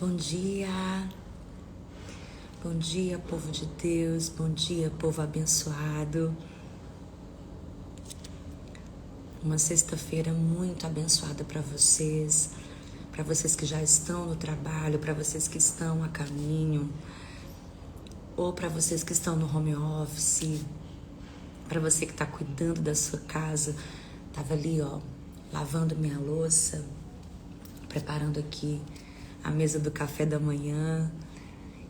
Bom dia, povo de Deus, bom dia, povo abençoado. Uma sexta-feira muito abençoada para vocês que já estão no trabalho, para vocês que estão a caminho, ou para vocês que estão no home office, para você que está cuidando da sua casa. Tava ali, lavando minha louça, preparando aqui a mesa do café da manhã.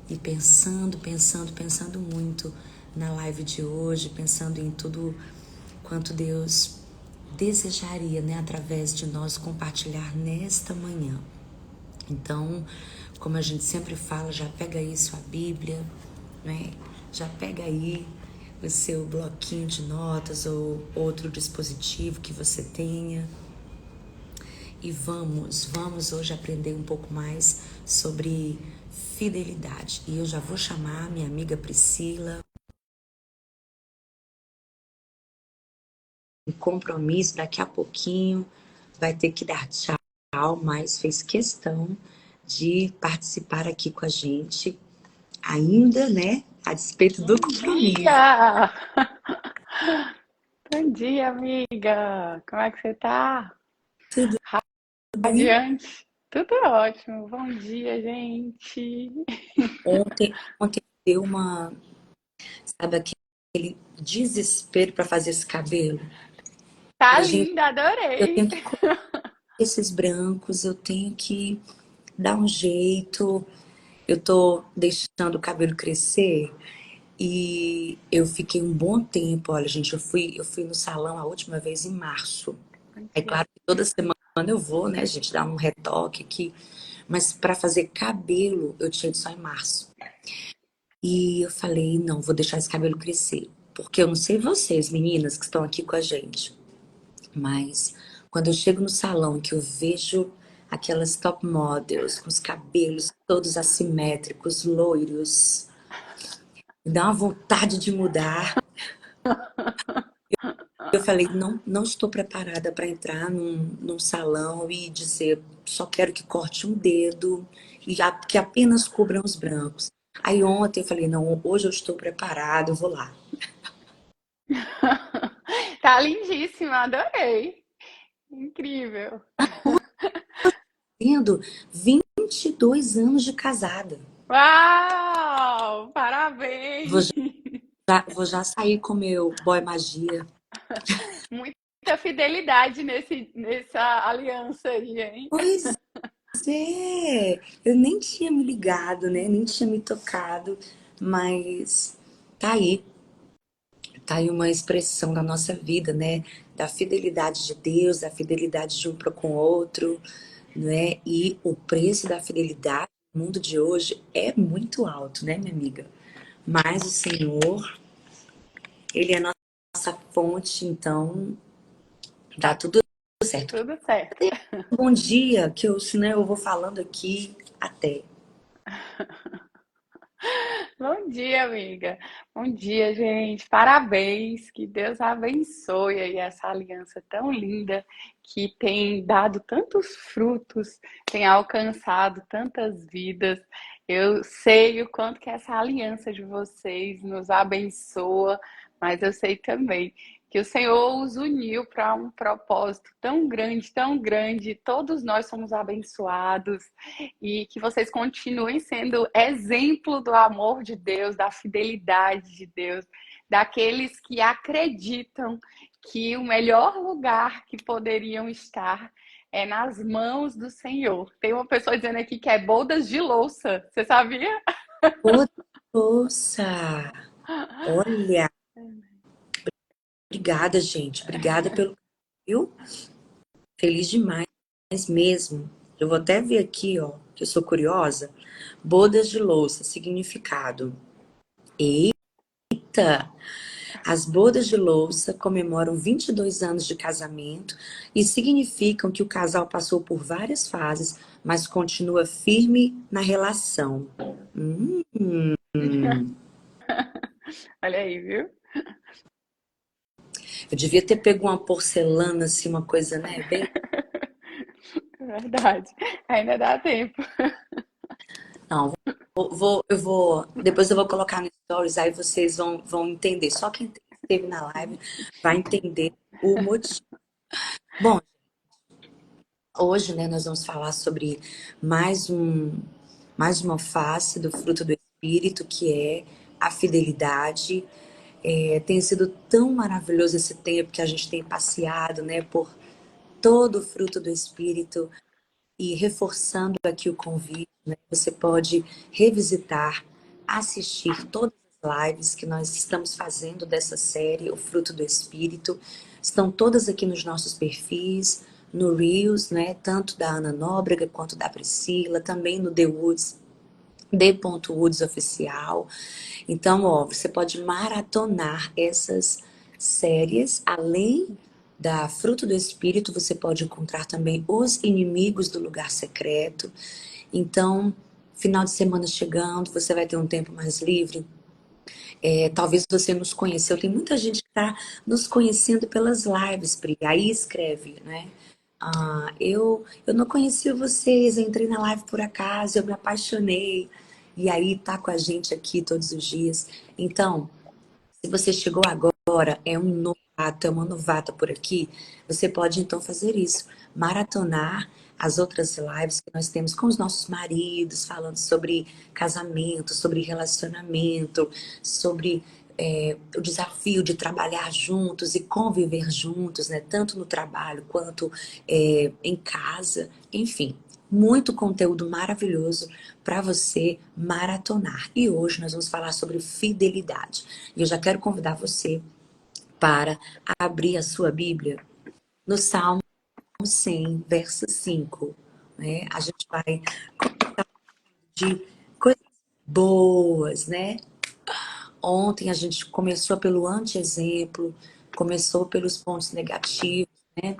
E pensando muito na live de hoje, pensando em tudo quanto Deus desejaria, né, através de nós compartilhar nesta manhã. Então, como a gente sempre fala, já pega aí sua Bíblia, né? Já pega aí o seu bloquinho de notas ou outro dispositivo que você tenha. E vamos hoje aprender um pouco mais sobre fidelidade. E eu já vou chamar minha amiga Priscila. Um compromisso, daqui a pouquinho vai ter que dar tchau, mas fez questão de participar aqui com a gente, ainda, né, a despeito do compromisso. Dia! Bom dia, amiga! Como é que você tá? Tudo bem? Radiante? Tudo ótimo. Bom dia, gente. Ontem deu sabe, aquele desespero para fazer esse cabelo. Tá Falei, gente, linda, eu adorei. tenho que cortar esses brancos, eu tenho que dar um jeito. Eu tô deixando o cabelo crescer e eu fiquei um bom tempo. Olha, gente, eu fui no salão a última vez em março. Bom É dia. claro que toda semana eu vou, né, gente, dar um retoque aqui. Mas para fazer cabelo, eu tinha ido só em março. E eu falei, não, vou deixar esse cabelo crescer. Porque eu não sei vocês, meninas que estão aqui com a gente, mas quando eu chego no salão que eu vejo aquelas top models com os cabelos todos assimétricos, loiros, me dá uma vontade de mudar. Eu falei, não estou preparada para entrar num salão e dizer, só quero que corte um dedo e que apenas cubram os brancos. Aí ontem eu falei, não, hoje eu estou preparada, eu vou lá. Tá lindíssima, adorei. Incrível. Tendo 22 anos de casada. Uau! Vou Parabéns! vou já sair com meu boy magia. Muita fidelidade nessa aliança aí, hein? Pois é, eu nem tinha me ligado, né? Nem tinha me tocado, mas tá aí. Tá aí uma expressão da nossa vida, né? Da fidelidade de Deus, da fidelidade de um para com o outro, né? E o preço da fidelidade no mundo de hoje é muito alto, né, minha amiga? Mas o Senhor, Ele é a nossa fonte, então dá tudo certo. Tudo certo. Bom dia, que eu, senão eu vou falando aqui até. Bom dia, amiga. Bom dia, gente. Parabéns. Que Deus abençoe aí essa aliança tão linda que tem dado tantos frutos, tem alcançado tantas vidas. Eu sei o quanto que essa aliança de vocês nos abençoa, mas eu sei também que o Senhor os uniu para um propósito tão grande, tão grande. Todos nós somos abençoados e que vocês continuem sendo exemplo do amor de Deus, da fidelidade de Deus, daqueles que acreditam que o melhor lugar que poderiam estar é nas mãos do Senhor. Tem uma pessoa dizendo aqui que é bodas de louça. Você sabia? Ô, moça! Olha, obrigada, gente. Obrigada pelo viu? Feliz demais mesmo. Eu vou até ver aqui, ó, que eu sou curiosa. Bodas de louça, significado. Eita! As bodas de louça comemoram 22 anos de casamento e significam que o casal passou por várias fases, mas continua firme na relação. Hum. Olha aí, viu? Eu devia ter pego uma porcelana, assim, uma coisa, né? Bem. Verdade. Ainda dá tempo. Depois eu vou colocar no Stories, aí vocês vão entender. Só quem esteve na live vai entender o motivo. Bom, hoje, né, nós vamos falar sobre mais um, mais uma face do fruto do Espírito, que é a fidelidade. Tem sido tão maravilhoso esse tempo que a gente tem passeado, né, por todo o fruto do Espírito. E reforçando aqui o convite, né, você pode revisitar, assistir todas as lives que nós estamos fazendo dessa série, O Fruto do Espírito. Estão todas aqui nos nossos perfis, no Reels, né, tanto da Ana Nóbrega quanto da Priscila, também no The Woods, D.Woods Oficial. Então, ó, você pode maratonar essas séries, além da Fruto do Espírito, você pode encontrar também Os Inimigos do Lugar Secreto. Então, final de semana chegando, você vai ter um tempo mais livre. Talvez você nos conheceu. Tem muita gente que está nos conhecendo pelas lives, Pri. Aí escreve, né? Eu não conhecia vocês, eu entrei na live por acaso, eu me apaixonei. E aí tá com a gente aqui todos os dias. Então, se você chegou agora, é um novato, é uma novata por aqui, você pode então fazer isso, maratonar as outras lives que nós temos com os nossos maridos, falando sobre casamento, sobre relacionamento, sobre o desafio de trabalhar juntos e conviver juntos, né? Tanto no trabalho quanto em casa, enfim. Muito conteúdo maravilhoso para você maratonar. E hoje nós vamos falar sobre fidelidade. E eu já quero convidar você para abrir a sua Bíblia no Salmo 100, verso 5. Né? A gente vai de coisas boas, né? Ontem a gente começou pelo anti-exemplo, começou pelos pontos negativos, né?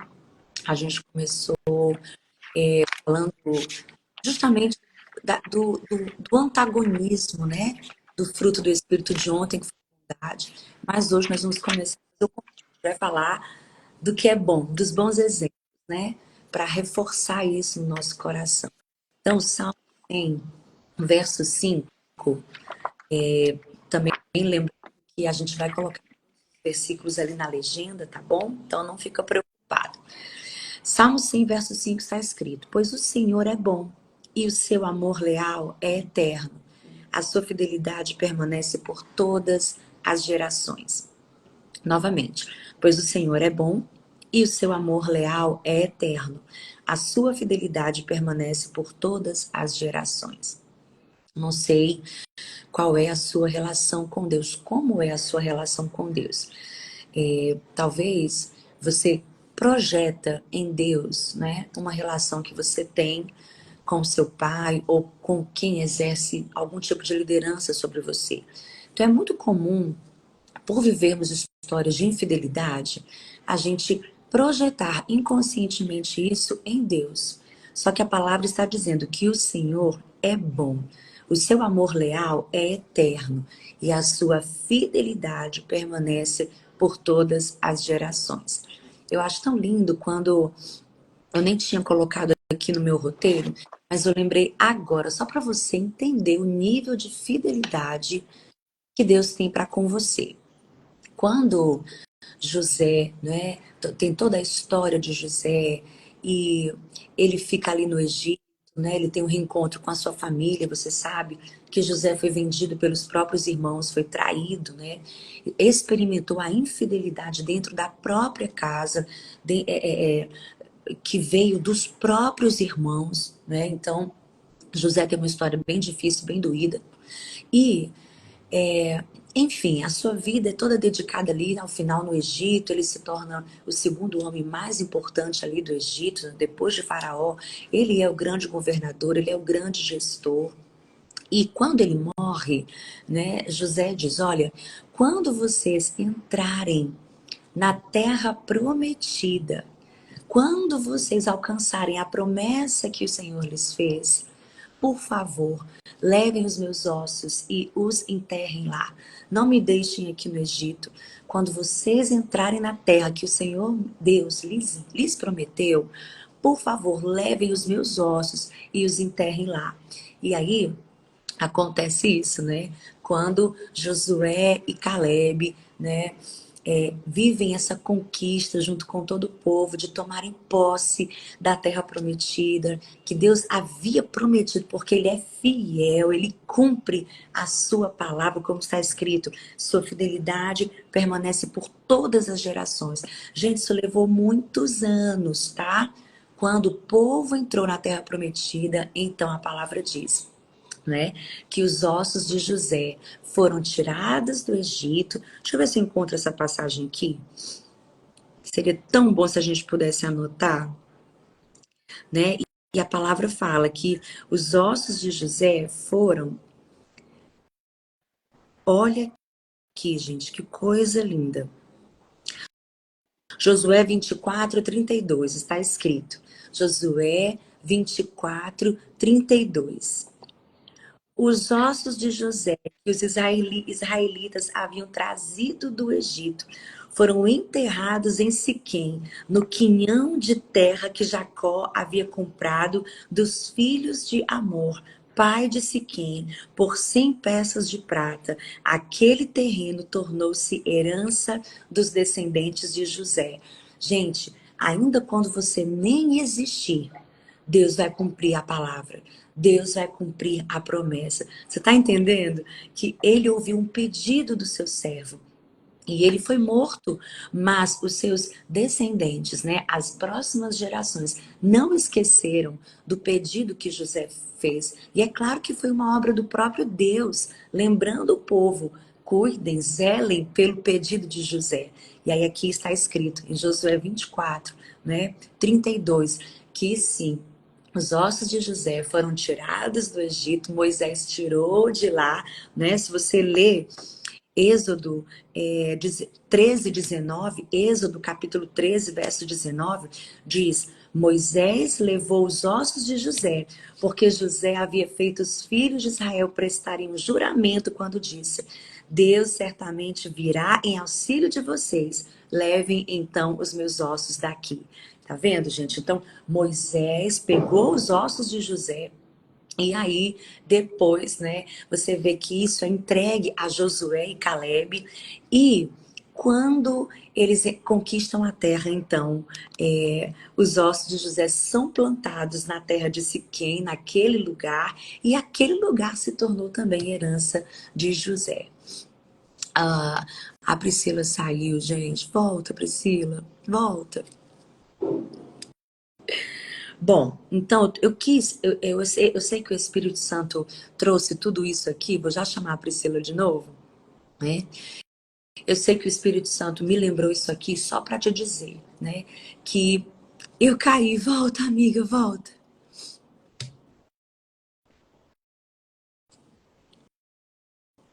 A gente começou falando justamente do antagonismo, né? Do fruto do Espírito de ontem, que foi a bondade. Mas hoje nós vamos começar a falar do que é bom, dos bons exemplos, né? Para reforçar isso no nosso coração. Então, o Salmo 100, verso 5, também lembro que a gente vai colocar versículos ali na legenda, tá bom? Então não fica preocupado. Salmo 100, verso 5 está escrito: Pois o Senhor é bom e o seu amor leal é eterno. A sua fidelidade permanece por todas as gerações. Novamente, pois o Senhor é bom e o seu amor leal é eterno. A sua fidelidade permanece por todas as gerações. Não sei qual é a sua relação com Deus, como é a sua relação com Deus. Talvez você projeta em Deus, né, uma relação que você tem com seu pai ou com quem exerce algum tipo de liderança sobre você. Então é muito comum, por vivermos histórias de infidelidade, a gente projetar inconscientemente isso em Deus. Só que a palavra está dizendo que o Senhor é bom, o seu amor leal é eterno e a sua fidelidade permanece por todas as gerações. Eu acho tão lindo quando eu nem tinha colocado aqui no meu roteiro, mas eu lembrei agora, só para você entender o nível de fidelidade que Deus tem para com você. Quando José, né, tem toda a história de José e ele fica ali no Egito, né, ele tem um reencontro com a sua família, você sabe que José foi vendido pelos próprios irmãos, foi traído, né, experimentou a infidelidade dentro da própria casa, que veio dos próprios irmãos, né, então José tem uma história bem difícil, bem doída, e enfim, a sua vida é toda dedicada ali ao final no Egito. Ele se torna o segundo homem mais importante ali do Egito, depois de Faraó. Ele é o grande governador, ele é o grande gestor. E quando ele morre, né, José diz: Olha, quando vocês entrarem na terra prometida, quando vocês alcançarem a promessa que o Senhor lhes fez, por favor, levem os meus ossos e os enterrem lá. Não me deixem aqui no Egito. Quando vocês entrarem na terra que o Senhor Deus lhes prometeu, por favor, levem os meus ossos e os enterrem lá. E aí, acontece isso, né? Quando Josué e Caleb, né, vivem essa conquista junto com todo o povo de tomarem posse da terra prometida, que Deus havia prometido, porque Ele é fiel, Ele cumpre a sua palavra, como está escrito, sua fidelidade permanece por todas as gerações. Gente, isso levou muitos anos, tá? Quando o povo entrou na terra prometida, então a palavra diz, né, que os ossos de José foram tirados do Egito. Deixa eu ver se eu encontro essa passagem aqui. Seria tão bom se a gente pudesse anotar, né? E a palavra fala que os ossos de José foram. Olha aqui, gente, que coisa linda. Josué 24:32 está escrito. Josué 24:32. Os ossos de José que os israelitas haviam trazido do Egito foram enterrados em Siquém, no quinhão de terra que Jacó havia comprado dos filhos de Amor, pai de Siquém, por 100 peças de prata. Aquele terreno tornou-se herança dos descendentes de José. Gente, ainda quando você nem existir, Deus vai cumprir a palavra. Deus vai cumprir a promessa. Você está entendendo? Que ele ouviu um pedido do seu servo. E ele foi morto, mas os seus descendentes, né, as próximas gerações, não esqueceram do pedido que José fez. E é claro que foi uma obra do próprio Deus, lembrando o povo, cuidem, zelem pelo pedido de José. E aí aqui está escrito em Josué 24, né, 32, que sim, os ossos de José foram tirados do Egito, Moisés tirou de lá, né? Se você ler Êxodo 13, 19, Êxodo capítulo 13, verso 19, diz: Moisés levou os ossos de José, porque José havia feito os filhos de Israel prestarem um juramento quando disse: Deus certamente virá em auxílio de vocês, levem então os meus ossos daqui. Tá vendo, gente? Então, Moisés pegou os ossos de José, e aí, depois, né, você vê que isso é entregue a Josué e Caleb. E quando eles conquistam a terra, então, os ossos de José são plantados na terra de Siquém, naquele lugar, e aquele lugar se tornou também herança de José. Ah, a Priscila saiu, gente. Volta, Priscila, volta. Bom, então eu sei que o Espírito Santo trouxe tudo isso aqui, vou já chamar a Priscila de novo, né? Eu sei que o Espírito Santo me lembrou isso aqui só para te dizer, né? Que eu caí, volta, amiga, volta.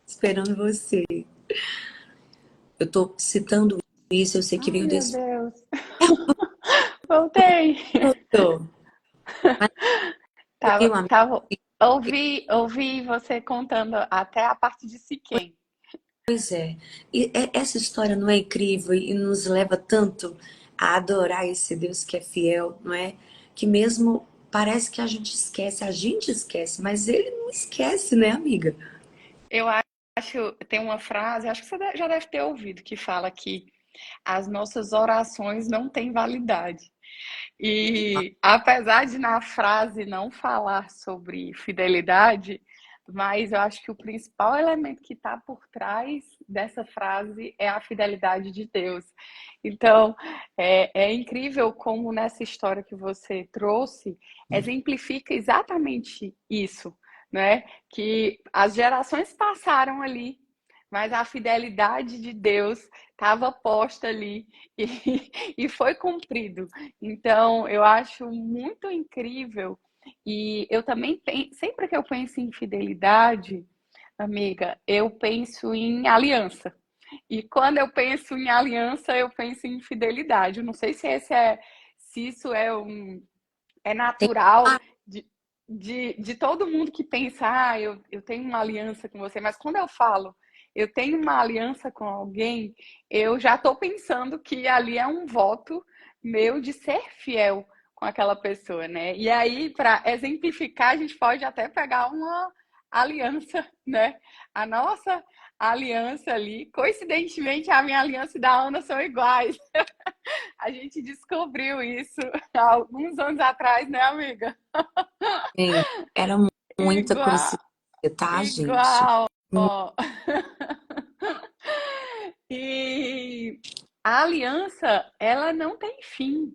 Esperando você. Eu tô citando isso, eu sei que Ai, veio meu desse. Deus. Voltei. Voltou. Mas eu tenho uma Tava, ouvi você contando até a parte de Siquém. Pois é. E essa história não é incrível e nos leva tanto a adorar esse Deus que é fiel, não é? Que mesmo parece que a gente esquece, mas ele não esquece, né, amiga? Eu acho, tem uma frase, acho que você já deve ter ouvido, que fala que as nossas orações não têm validade. E apesar de na frase não falar sobre fidelidade, mas eu acho que o principal elemento que está por trás dessa frase é a fidelidade de Deus. Então, é incrível como nessa história que você trouxe, exemplifica exatamente isso, né? Que as gerações passaram ali, mas a fidelidade de Deus estava posta ali e, e foi cumprido. Então, eu acho muito incrível. E eu também, sempre que eu penso em fidelidade, amiga, eu penso em aliança. E quando eu penso em aliança, eu penso em fidelidade. Eu não sei se isso é Tem- natural Ah, de todo mundo que pensa, eu tenho uma aliança com você, mas quando eu falo, eu tenho uma aliança com alguém, eu já estou pensando que ali é um voto meu de ser fiel com aquela pessoa, né? E aí, para exemplificar, a gente pode até pegar aliança, né? A nossa aliança ali, coincidentemente, a minha aliança e da Ana são iguais. A gente descobriu isso há alguns anos atrás, né, amiga? Sim, era muita Igual, coincidência, tá, gente? igual. Ó. E a aliança, ela não tem fim.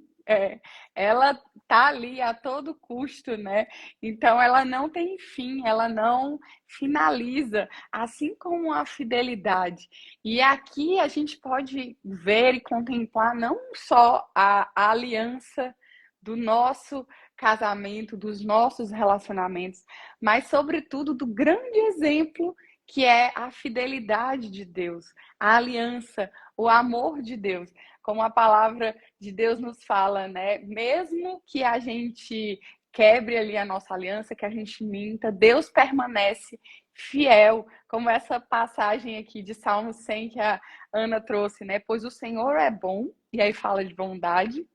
Ela tá ali a todo custo, né? Então ela não tem fim, ela não finaliza, assim como a fidelidade. E aqui a gente pode ver e contemplar não só a aliança do nosso casamento, dos nossos relacionamentos, mas sobretudo do grande exemplo que é a fidelidade de Deus, a aliança, o amor de Deus. Como a palavra de Deus nos fala, né? Mesmo que a gente quebre ali a nossa aliança, que a gente minta, Deus permanece fiel, como essa passagem aqui de Salmo 100 que a Ana trouxe, né? Pois o Senhor é bom, e aí fala de bondade,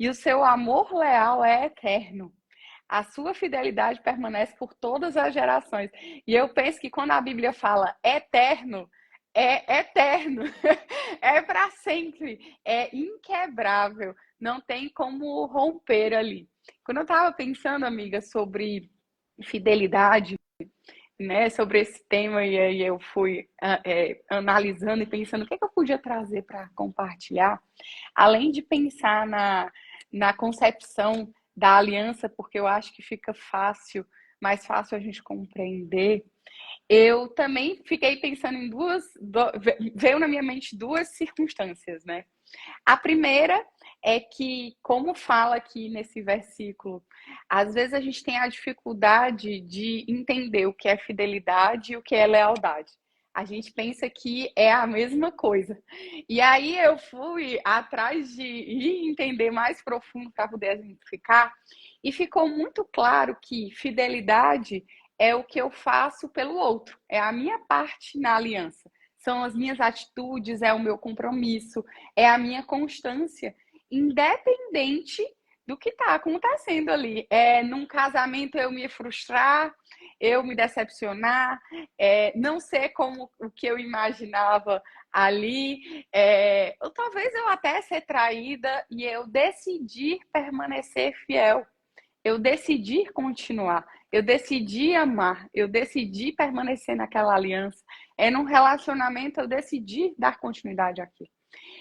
e o seu amor leal é eterno. A sua fidelidade permanece por todas as gerações. E eu penso que quando a Bíblia fala eterno, é eterno, é para sempre, é inquebrável, não tem como romper ali. Quando eu estava pensando, amiga, sobre fidelidade, né, sobre esse tema, e aí eu fui analisando e pensando o que, é que eu podia trazer para compartilhar, além de pensar na concepção da aliança, porque eu acho que fica fácil, mais fácil a gente compreender. Eu também fiquei pensando em veio na minha mente duas circunstâncias, né? A primeira é que, como fala aqui nesse versículo, às vezes a gente tem a dificuldade de entender o que é fidelidade e o que é lealdade. A gente pensa que é a mesma coisa. E aí eu fui atrás de entender mais profundo para poder identificar, e ficou muito claro que fidelidade é o que eu faço pelo outro, é a minha parte na aliança. São as minhas atitudes, é o meu compromisso, é a minha constância, independente do que está acontecendo ali. Num casamento eu me frustrar, eu me decepcionar, não ser como o que eu imaginava ali, ou talvez eu até ser traída e eu decidir permanecer fiel. Eu decidi continuar, eu decidi amar, eu decidi permanecer naquela aliança. Num relacionamento eu decidi dar continuidade àquilo.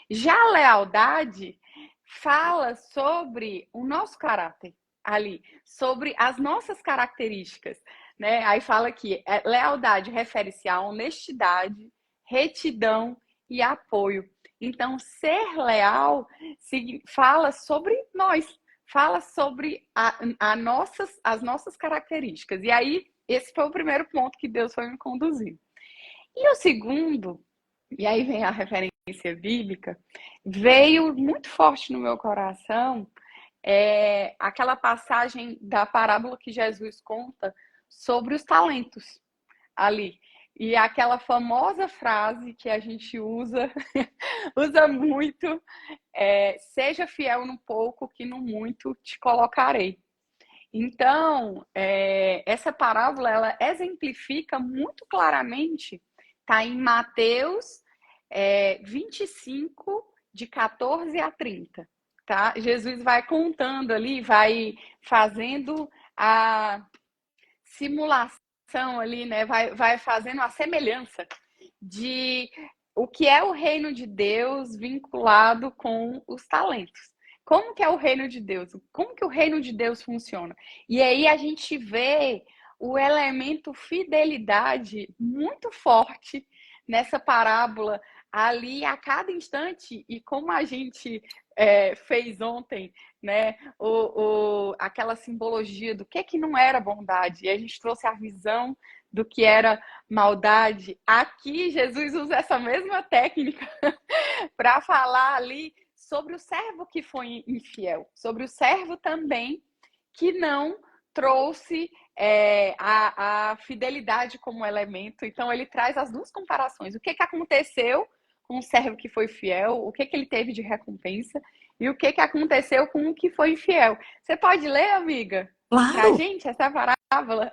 Já a lealdade fala sobre o nosso caráter ali, sobre as nossas características, né? Aí fala que lealdade refere-se à honestidade, retidão e apoio. Então, ser leal fala sobre nós, fala sobre as nossas características. E aí, esse foi o primeiro ponto que Deus foi me conduzir. E o segundo, e aí vem a referência bíblica, veio muito forte no meu coração aquela passagem da parábola que Jesus conta sobre os talentos ali. E aquela famosa frase que a gente usa, usa muito, seja fiel no pouco, que no muito te colocarei. Então, essa parábola, ela exemplifica muito claramente, está em Mateus 25, de 14 a 30. Tá? Jesus vai contando ali, vai fazendo a simulação ali, né? Vai fazendo a semelhança de o que é o reino de Deus vinculado com os talentos. Como que é o reino de Deus? Como que o reino de Deus funciona? E aí a gente vê o elemento fidelidade muito forte nessa parábola ali a cada instante, e como a gente fez ontem, né, aquela simbologia do que não era bondade, e a gente trouxe a visão do que era maldade. Aqui Jesus usa essa mesma técnica para falar ali sobre o servo que foi infiel, sobre o servo também que não trouxe a fidelidade como elemento. Então ele traz as duas comparações. O que aconteceu com o servo que foi fiel, o que ele teve de recompensa, e o que aconteceu com o que foi infiel. Você pode ler, amiga, para a Claro, gente essa parábola? parábola,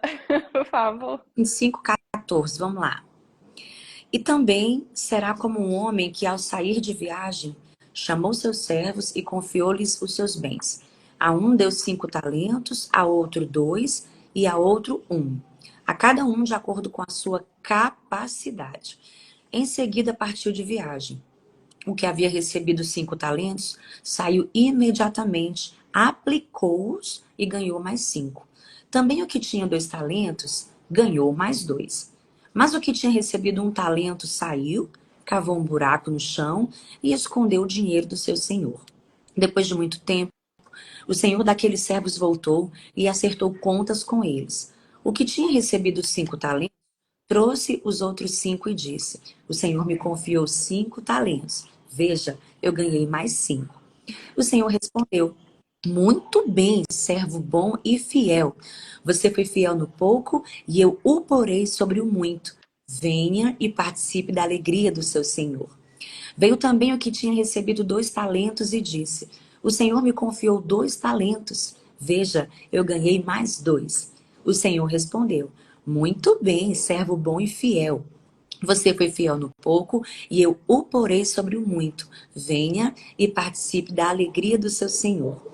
por favor. Em 5,14, vamos lá. E também será como um homem que, ao sair de viagem, chamou seus servos e confiou-lhes os seus bens. A um deu 5 talentos, a outro 2 e a outro 1. A cada um de acordo com a sua capacidade. Em seguida partiu de viagem. O que havia recebido 5 talentos saiu imediatamente, aplicou-os e ganhou mais 5. Também o que tinha 2 talentos ganhou mais 2. Mas o que tinha recebido 1 talento saiu, cavou um buraco no chão e escondeu o dinheiro do seu senhor. Depois de muito tempo, o senhor daqueles servos voltou e acertou contas com eles. O que tinha recebido 5 talentos trouxe os outros 5 e disse: O senhor me confiou 5 talentos. Veja, eu ganhei mais 5. O senhor respondeu: Muito bem, servo bom e fiel. Você foi fiel no pouco e eu o porei sobre o muito. Venha e participe da alegria do seu senhor. Veio também o que tinha recebido 2 talentos e disse: O senhor me confiou 2 talentos. Veja, eu ganhei mais 2. O senhor respondeu: Muito bem, servo bom e fiel. Você foi fiel no pouco e eu o porei sobre o muito. Venha e participe da alegria do seu senhor.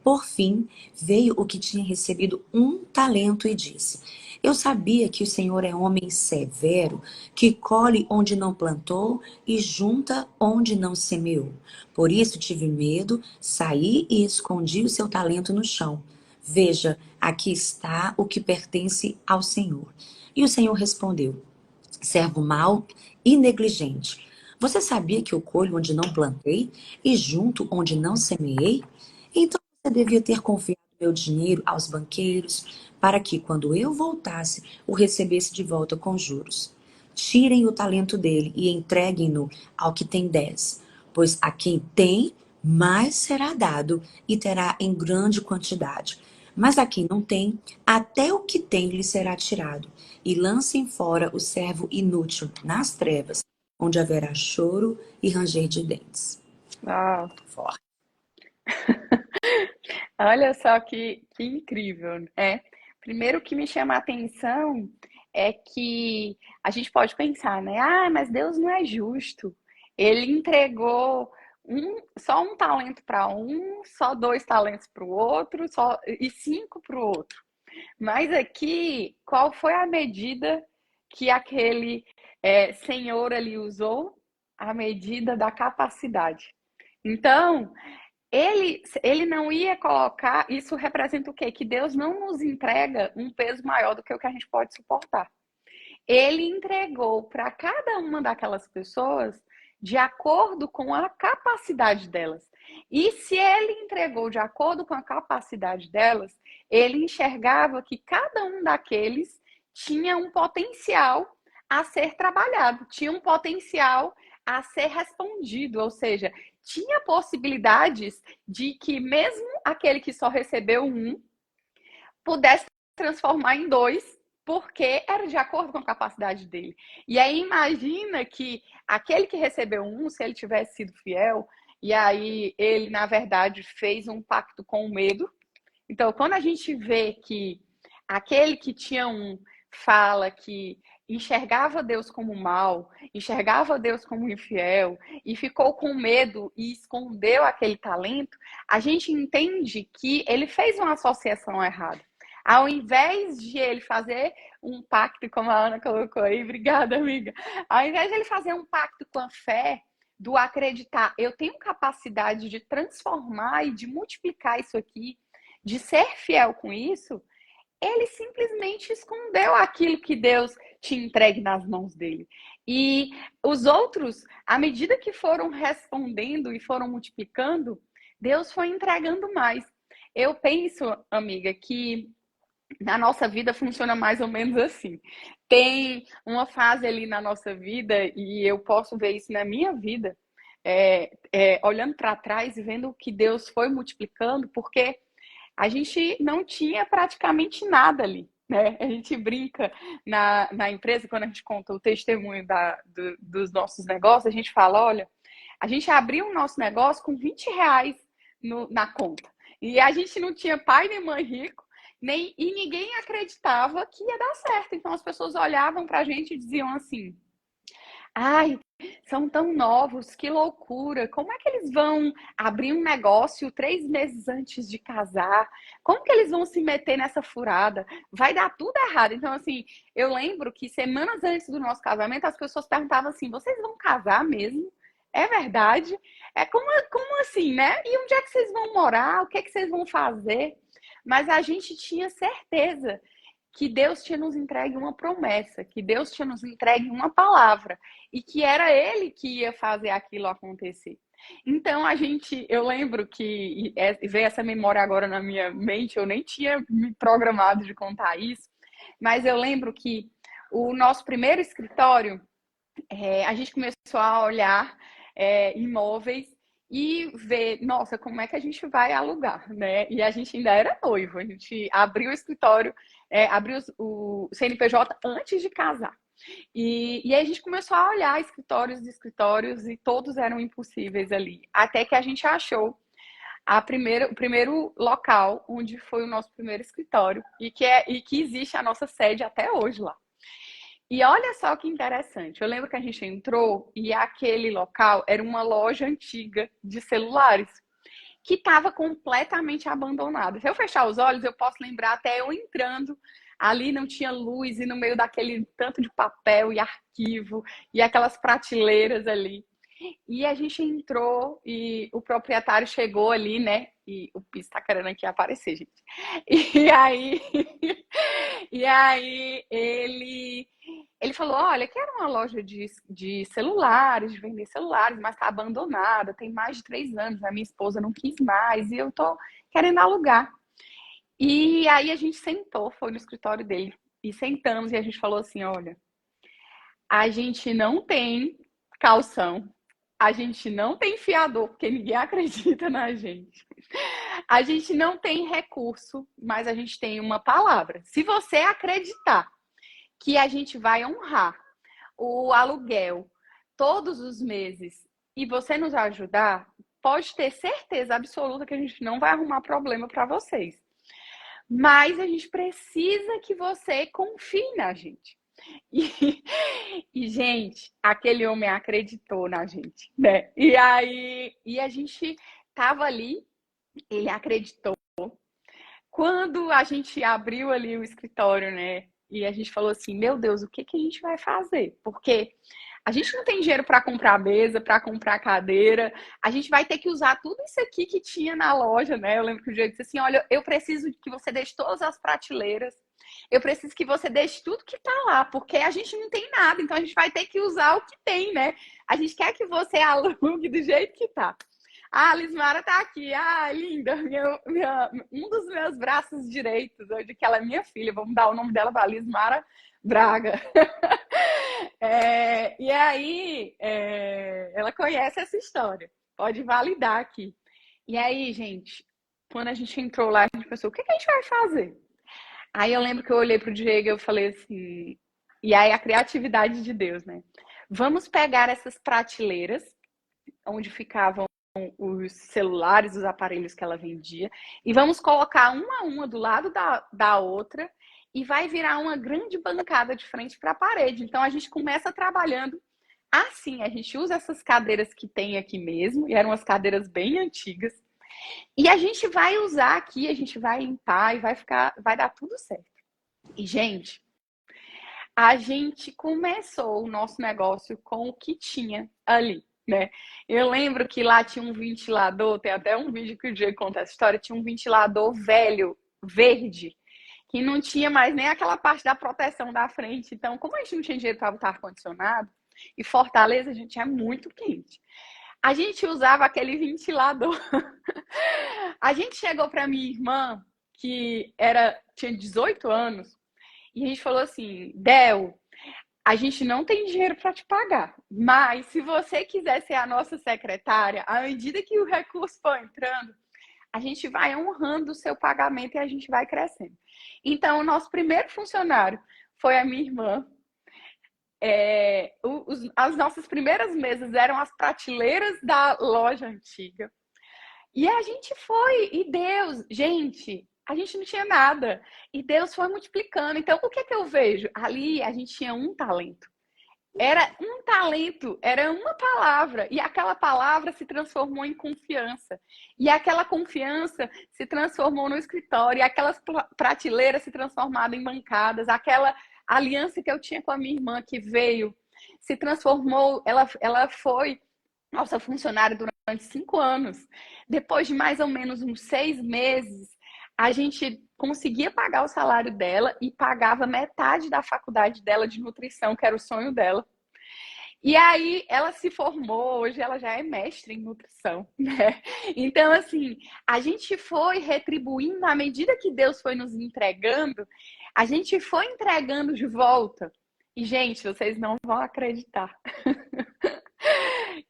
Por fim, veio o que tinha recebido 1 talento e disse: Eu sabia que o Senhor é homem severo, que colhe onde não plantou e junta onde não semeou. Por isso tive medo, saí e escondi o seu talento no chão. Veja, aqui está o que pertence ao Senhor. E o Senhor respondeu: Servo mau e negligente. Você sabia que eu colho onde não plantei e junto onde não semeei? Então você devia ter confiado meu dinheiro aos banqueiros, para que, quando eu voltasse, o recebesse de volta com juros. Tirem o talento dele e entreguem-no ao que tem 10, pois a quem tem, mais será dado e terá em grande quantidade. Mas a quem não tem, até o que tem lhe será tirado. E lancem fora o servo inútil nas trevas, onde haverá choro e ranger de dentes. Uau. Forte. Olha só que incrível, né? Primeiro o que me chama a atenção é que a gente pode pensar, né? Ah, mas Deus não é justo. Ele entregou só 1 talento para um, só 2 talentos para o outro, só e 5 para o outro. Mas aqui, qual foi a medida que aquele senhor ali usou? A medida da capacidade. Então, ele não ia colocar. Isso representa o quê? Que Deus não nos entrega um peso maior do que o que a gente pode suportar. Ele entregou para cada uma daquelas pessoas de acordo com a capacidade delas. E se ele entregou de acordo com a capacidade delas, ele enxergava que cada um daqueles tinha um potencial a ser trabalhado, tinha um potencial a ser respondido, ou seja, tinha possibilidades de que mesmo aquele que só recebeu um pudesse transformar em 2, porque era de acordo com a capacidade dele. E aí imagina que aquele que recebeu um, se ele tivesse sido fiel, e aí ele, na verdade, fez um pacto com o medo. Então, quando a gente vê que aquele que tinha um fala que enxergava Deus como mal, enxergava Deus como infiel e ficou com medo e escondeu aquele talento, a gente entende que ele fez uma associação errada. Ao invés de ele fazer um pacto, como a Ana colocou aí, obrigada, amiga. Ao invés de ele fazer um pacto com a fé, do acreditar, eu tenho capacidade de transformar e de multiplicar isso aqui, de ser fiel com isso, ele simplesmente escondeu aquilo que Deus tinha entregue nas mãos dele. E os outros, à medida que foram respondendo e foram multiplicando, Deus foi entregando mais. Eu penso, amiga, que na nossa vida funciona mais ou menos assim. Tem uma fase ali na nossa vida, e eu posso ver isso na minha vida, olhando para trás e vendo o que Deus foi multiplicando, porque a gente não tinha praticamente nada ali. Né? A gente brinca na empresa, quando a gente conta o testemunho dos nossos negócios, a gente fala, olha, a gente abriu o nosso negócio com R$ 20 na conta. E a gente não tinha pai nem mãe rico, e ninguém acreditava que ia dar certo. Então as pessoas olhavam pra gente e diziam assim: ai, são tão novos, que loucura. Como é que eles vão abrir um negócio 3 meses antes de casar? Como que eles vão se meter nessa furada? Vai dar tudo errado. Então, assim, eu lembro que semanas antes do nosso casamento, as pessoas perguntavam assim: vocês vão casar mesmo? É verdade? Como assim, né? E onde é que vocês vão morar? O que é que vocês vão fazer? Mas a gente tinha certeza que Deus tinha nos entregue uma promessa, que Deus tinha nos entregue uma palavra e que era Ele que ia fazer aquilo acontecer. Então eu lembro que veio essa memória agora na minha mente, eu nem tinha me programado de contar isso, mas eu lembro que o nosso primeiro escritório, a gente começou a olhar imóveis e ver, nossa, como é que a gente vai alugar, né? E a gente ainda era noivo, a gente abriu o escritório, abriu o CNPJ antes de casar. E aí a gente começou a olhar escritórios e todos eram impossíveis ali. Até que a gente achou o primeiro local onde foi o nosso primeiro escritório e que existe a nossa sede até hoje lá. E olha só que interessante. Eu lembro que a gente entrou e aquele local era uma loja antiga de celulares que estava completamente abandonada. Se eu fechar os olhos, eu posso lembrar até eu entrando. Ali não tinha luz e no meio daquele tanto de papel e arquivo e aquelas prateleiras ali. E a gente entrou e o proprietário chegou ali, né? E o Pis tá querendo aqui aparecer, gente. E aí, e aí ele falou: olha, que era uma loja de celulares, de vender celulares, mas tá abandonada, tem mais de 3 anos, a minha esposa não quis mais e eu tô querendo alugar. E aí a gente sentou, foi no escritório dele, e sentamos e a gente falou assim: olha, a gente não tem calção, a gente não tem fiador, porque ninguém acredita na gente. A gente não tem recurso, mas a gente tem uma palavra. Se você acreditar que a gente vai honrar o aluguel todos os meses e você nos ajudar, pode ter certeza absoluta que a gente não vai arrumar problema para vocês. Mas a gente precisa que você confie na gente. Gente, aquele homem acreditou na gente, né? E a gente tava ali, ele acreditou. Quando a gente abriu ali o escritório, né? E a gente falou assim: meu Deus, o que que a gente vai fazer? Porque a gente não tem dinheiro para comprar mesa, para comprar cadeira. A gente vai ter que usar tudo isso aqui que tinha na loja, né? Eu lembro que o Diego disse assim: olha, eu preciso que você deixe todas as prateleiras. Eu preciso que você deixe tudo que tá lá, porque a gente não tem nada, então a gente vai ter que usar o que tem, né? A gente quer que você alugue do jeito que tá. A Lismara tá aqui. Ah, linda. Um dos meus braços direitos, hoje que ela é minha filha. Vamos dar o nome dela para Lismara Braga. E aí, ela conhece essa história. Pode validar aqui. E aí, gente, quando a gente entrou lá, a gente pensou: o que a gente vai fazer? Aí eu lembro que eu olhei pro Diego e eu falei assim... E aí a criatividade de Deus, né? Vamos pegar essas prateleiras onde ficavam os celulares, os aparelhos que ela vendia, e vamos colocar uma do lado da outra e vai virar uma grande bancada de frente para a parede. Então a gente começa trabalhando assim, a gente usa essas cadeiras que tem aqui mesmo, e eram as cadeiras bem antigas, e a gente vai usar aqui, a gente vai limpar e vai dar tudo certo. E, gente, a gente começou o nosso negócio com o que tinha ali, né? Eu lembro que lá tinha um ventilador, tem até um vídeo que o Diego conta essa história, tinha um ventilador velho, verde, que não tinha mais nem aquela parte da proteção da frente. Então, como a gente não tinha dinheiro para botar ar-condicionado, e Fortaleza, a gente é muito quente, a gente usava aquele ventilador. A gente chegou para minha irmã, que tinha 18 anos, e a gente falou assim: Del, a gente não tem dinheiro para te pagar, mas se você quiser ser a nossa secretária, à medida que o recurso for entrando, a gente vai honrando o seu pagamento e a gente vai crescendo. Então, o nosso primeiro funcionário foi a minha irmã. As nossas primeiras mesas eram as prateleiras da loja antiga. E a gente foi, e Deus, gente, A gente não tinha nada. E Deus foi multiplicando. Então, o que que eu vejo? Ali a gente tinha um talento. Era um talento, era uma palavra, e aquela palavra se transformou em confiança. E aquela confiança se transformou no escritório, e aquelas prateleiras se transformaram em bancadas, aquela aliança que eu tinha com a minha irmã que veio se transformou, ela foi nossa funcionária durante 5 anos. Depois de mais ou menos uns 6 meses, a gente conseguia pagar o salário dela e pagava metade da faculdade dela de nutrição, que era o sonho dela. E aí ela se formou, hoje ela já é mestre em nutrição, né? Então, assim, a gente foi retribuindo à medida que Deus foi nos entregando, a gente foi entregando de volta. E, gente, vocês não vão acreditar.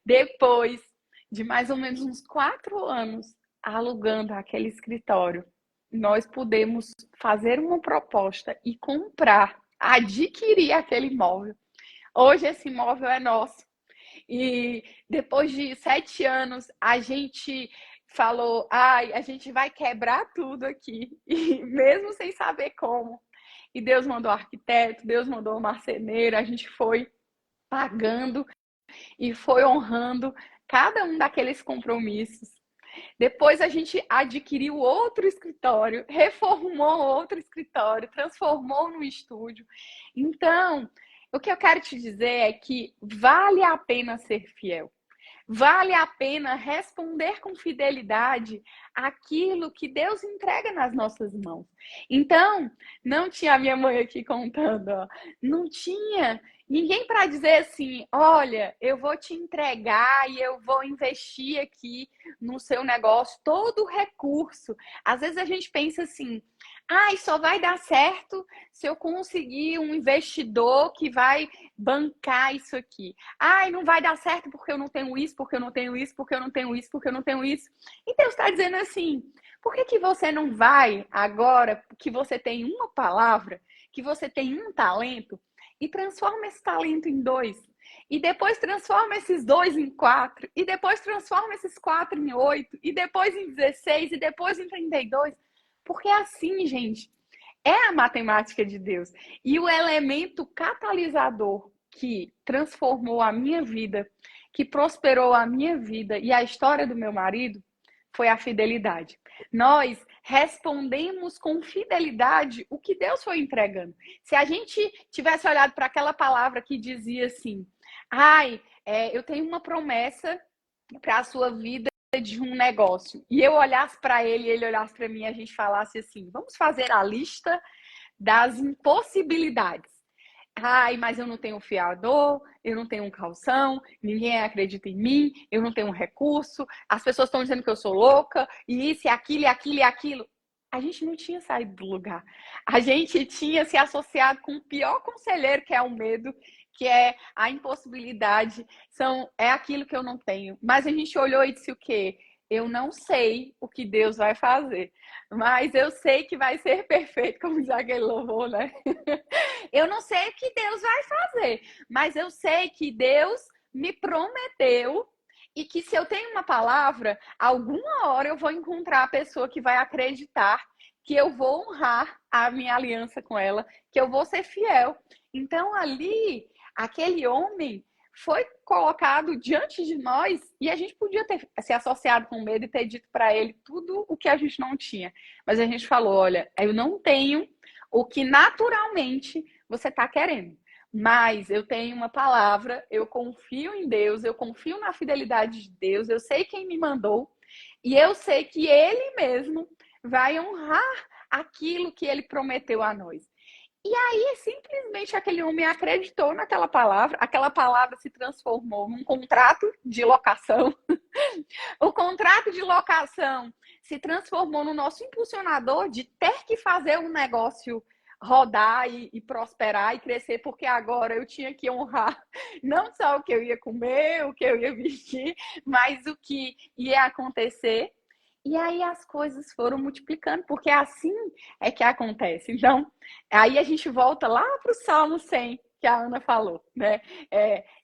Depois de mais ou menos uns 4 anos alugando aquele escritório, nós pudemos fazer uma proposta e comprar, adquirir aquele imóvel. Hoje esse imóvel é nosso. E depois de 7 anos, a gente falou, ai, a gente vai quebrar tudo aqui, e mesmo sem saber como. E Deus mandou arquiteto, Deus mandou marceneiro, a gente foi pagando e foi honrando cada um daqueles compromissos. Depois a gente adquiriu outro escritório, reformou outro escritório, transformou no estúdio. Então, o que eu quero te dizer é que vale a pena ser fiel. Vale a pena responder com fidelidade aquilo que Deus entrega nas nossas mãos. Então, não tinha a minha mãe aqui contando, ó, não tinha ninguém para dizer assim: olha, eu vou te entregar e eu vou investir aqui no seu negócio todo o recurso. Às vezes a gente pensa assim: ah, só vai dar certo se eu conseguir um investidor que vai bancar isso aqui. Ai, não vai dar certo porque eu não tenho isso, porque eu não tenho isso, porque eu não tenho isso, porque eu não tenho isso. E Deus está dizendo assim: por que que você não vai agora que você tem uma palavra, que você tem um talento, e transforma esse talento em 2? E depois transforma esses 2 em 4, e depois transforma esses 4 em 8, e depois em 16, e depois em 32. Porque é assim, gente, é a matemática de Deus. E o elemento catalisador que transformou a minha vida, que prosperou a minha vida e a história do meu marido, foi a fidelidade. Nós respondemos com fidelidade o que Deus foi entregando. Se a gente tivesse olhado para aquela palavra que dizia assim: ai, eu tenho uma promessa para a sua vida de um negócio, e eu olhasse para ele e ele olhasse para mim e a gente falasse assim: vamos fazer a lista das impossibilidades. Ai, mas eu não tenho fiador, eu não tenho um calção, ninguém acredita em mim, eu não tenho um recurso, as pessoas estão dizendo que eu sou louca, e isso, e aquilo, e aquilo, e aquilo. A gente não tinha saído do lugar. A gente tinha se associado com o pior conselheiro, que é o medo, que é a impossibilidade, é aquilo que eu não tenho. Mas a gente olhou e disse o quê? Eu não sei o que Deus vai fazer, mas eu sei que vai ser perfeito, como diz aquele louvor, né? Eu não sei o que Deus vai fazer, mas eu sei que Deus me prometeu e que se eu tenho uma palavra, alguma hora eu vou encontrar a pessoa que vai acreditar que eu vou honrar a minha aliança com ela, que eu vou ser fiel. Então ali, aquele homem foi colocado diante de nós e a gente podia ter se associado com medo e ter dito para ele tudo o que a gente não tinha. Mas a gente falou: olha, eu não tenho o que naturalmente você está querendo, mas eu tenho uma palavra, eu confio em Deus, eu confio na fidelidade de Deus, eu sei quem me mandou e eu sei que Ele mesmo vai honrar aquilo que Ele prometeu a nós. E aí, simplesmente, aquele homem acreditou naquela palavra, aquela palavra se transformou num contrato de locação. O contrato de locação se transformou no nosso impulsionador de ter que fazer um negócio rodar e prosperar e crescer, porque agora eu tinha que honrar não só o que eu ia comer, o que eu ia vestir, mas o que ia acontecer. E aí as coisas foram multiplicando, porque assim é que acontece. Então, aí a gente volta lá para o Salmo 100, que a Ana falou, né?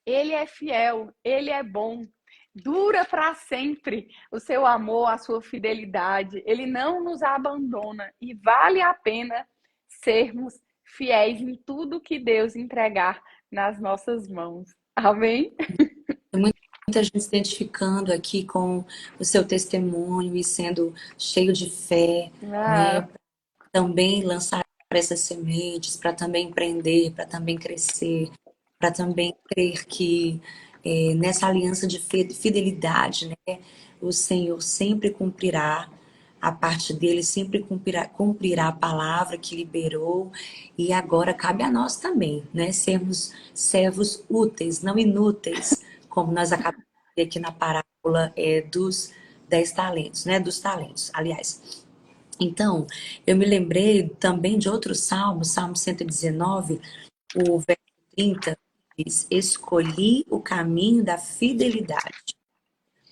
Ele é fiel, ele é bom, dura para sempre o seu amor, a sua fidelidade. Ele não nos abandona e vale a pena sermos fiéis em tudo que Deus entregar nas nossas mãos. Amém? Tem muita gente se identificando aqui com o seu testemunho e sendo cheio de fé, né? Ah, Também lançar essas sementes, para também empreender, para também crescer, para também crer que nessa aliança de fidelidade, né, o Senhor sempre cumprirá a parte dele, sempre cumprirá a palavra que liberou, e agora cabe a nós também, né, sermos servos úteis, não inúteis, como nós acabamos de ver aqui na parábola dos 10 talentos, né, dos talentos, aliás. Então, eu me lembrei também de outro salmo, Salmo 119, o verso 30, diz: Escolhi o caminho da fidelidade,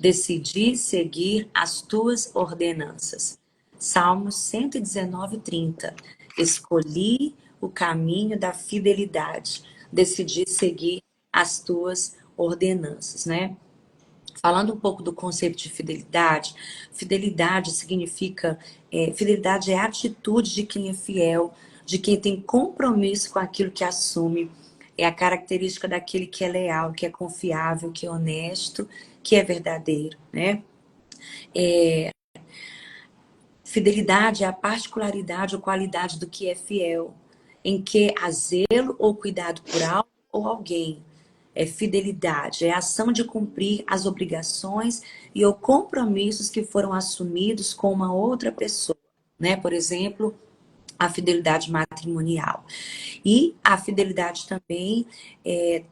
decidi seguir as tuas ordenanças. Salmo 119, 30. Escolhi o caminho da fidelidade, decidi seguir as tuas ordenanças, né? Falando um pouco do conceito de fidelidade, fidelidade significa, fidelidade é a atitude de quem é fiel, de quem tem compromisso com aquilo que assume, é a característica daquele que é leal, que é confiável, que é honesto, que é verdadeiro, né? Fidelidade é a particularidade ou qualidade do que é fiel, em que há zelo ou cuidado por algo ou alguém. É fidelidade, é a ação de cumprir as obrigações e ou compromissos que foram assumidos com uma outra pessoa, né? Por exemplo, a fidelidade matrimonial. E a fidelidade também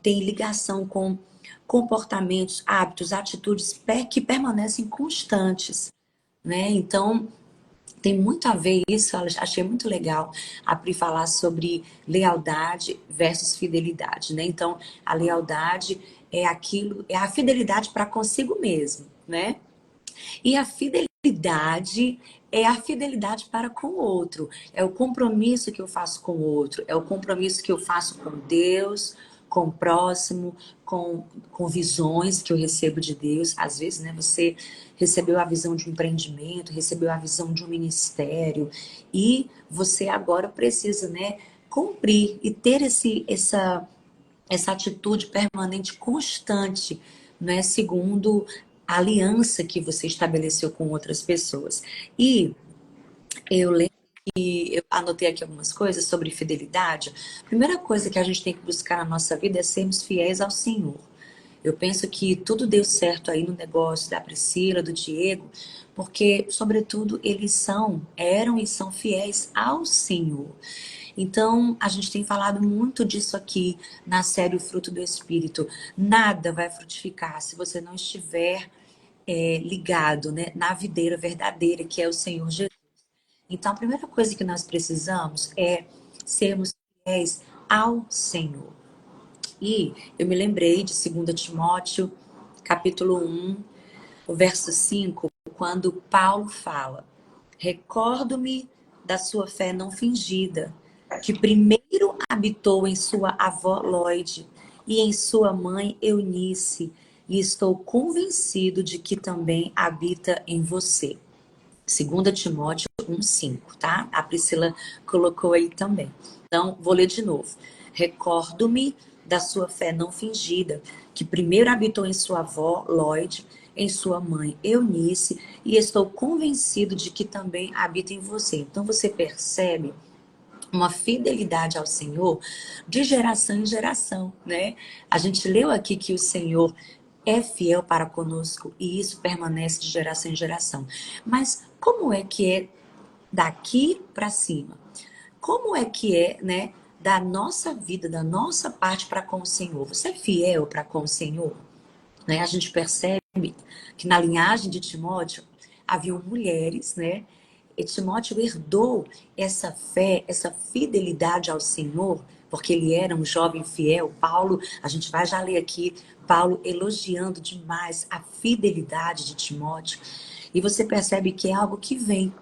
tem ligação com comportamentos, hábitos, atitudes que permanecem constantes, né? Então, tem muito a ver isso, eu achei muito legal a Pri falar sobre lealdade versus fidelidade, né? Então, a lealdade é aquilo, é a fidelidade para consigo mesmo, né? E a fidelidade é a fidelidade para com o outro. É o compromisso que eu faço com o outro. É o compromisso que eu faço com Deus, com o próximo, com visões que eu recebo de Deus. Às vezes, né, você recebeu a visão de um empreendimento, recebeu a visão de um ministério, e você agora precisa, né, cumprir e ter essa atitude permanente, constante, né, segundo a aliança que você estabeleceu com outras pessoas. E eu lembro que eu anotei aqui algumas coisas sobre fidelidade. A primeira coisa que a gente tem que buscar na nossa vida é sermos fiéis ao Senhor. Eu penso que tudo deu certo aí no negócio da Priscila, do Diego, porque, sobretudo, eles eram e são fiéis ao Senhor. Então, a gente tem falado muito disso aqui na série O Fruto do Espírito. Nada vai frutificar se você não estiver ligado, né, na videira verdadeira, que é o Senhor Jesus. Então, a primeira coisa que nós precisamos é sermos fiéis ao Senhor. E eu me lembrei de 2 Timóteo, capítulo 1, o verso 5, quando Paulo fala: Recordo-me da sua fé não fingida, que primeiro habitou em sua avó Lóide e em sua mãe Eunice, e estou convencido de que também habita em você. 2 Timóteo 1,5, tá? A Priscila colocou aí também. Então, vou ler de novo. Recordo-me da sua fé não fingida, que primeiro habitou em sua avó, Lloyd, em sua mãe, Eunice, e estou convencido de que também habita em você. Então, você percebe uma fidelidade ao Senhor de geração em geração, né? A gente leu aqui que o Senhor é fiel para conosco e isso permanece de geração em geração. Mas como é que é daqui para cima? Como é que é, né, da nossa vida, da nossa parte para com o Senhor? Você é fiel para com o Senhor? Né? A gente percebe que na linhagem de Timóteo haviam mulheres, né? E Timóteo herdou essa fé, essa fidelidade ao Senhor, porque ele era um jovem fiel. Paulo, a gente vai já ler aqui, Paulo elogiando demais a fidelidade de Timóteo. E você percebe que é algo que vem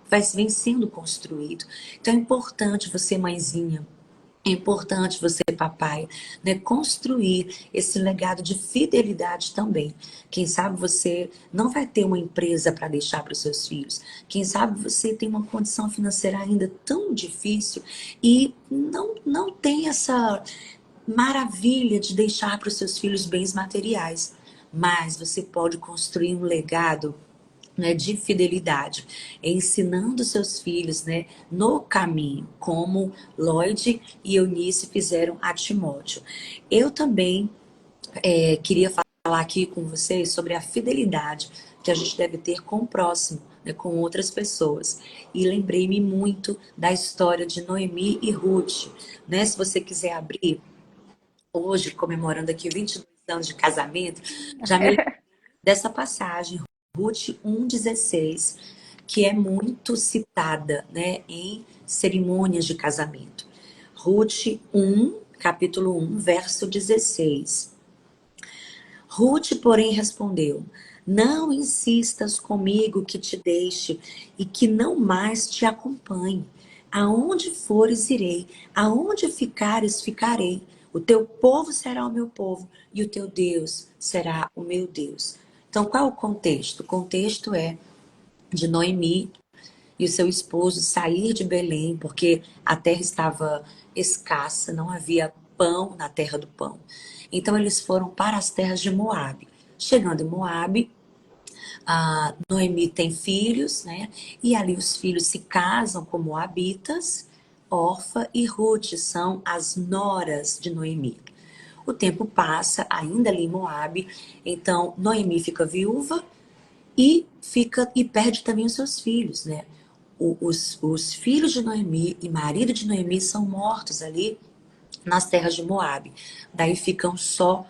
sendo construído. Então é importante você, mãezinha, É importante você, papai, né, construir esse legado de fidelidade também. Quem sabe você não vai ter uma empresa para deixar para os seus filhos. Quem sabe você tem uma condição financeira ainda tão difícil e não tem essa maravilha de deixar para os seus filhos bens materiais. Mas você pode construir um legado, né, de fidelidade, ensinando seus filhos, né, no caminho, como Lloyd e Eunice fizeram a Timóteo. Eu também queria falar aqui com vocês sobre a fidelidade que a gente deve ter com o próximo, né, com outras pessoas. E lembrei-me muito da história de Noemi e Ruth. Né? Se você quiser abrir, hoje, comemorando aqui 22 anos de casamento, já me dessa passagem, Ruth 1,16, que é muito citada, né, em cerimônias de casamento. Ruth 1, capítulo 1, verso 16. Ruth, porém, respondeu: Não insistas comigo que te deixe e que não mais te acompanhe. Aonde fores, irei. Aonde ficares, ficarei. O teu povo será o meu povo e o teu Deus será o meu Deus. Então, qual é o contexto? O contexto é de Noemi e o seu esposo sair de Belém, porque a terra estava escassa, não havia pão na terra do pão. Então eles foram para as terras de Moabe. Chegando em Moabe, a Noemi tem filhos, né? E ali os filhos se casam com moabitas. Orfa e Ruth são as noras de Noemi. O tempo passa, ainda ali em Moabe, então Noemi fica viúva e perde também os seus filhos, né? Os filhos de Noemi e marido de Noemi são mortos ali nas terras de Moabe. Daí ficam só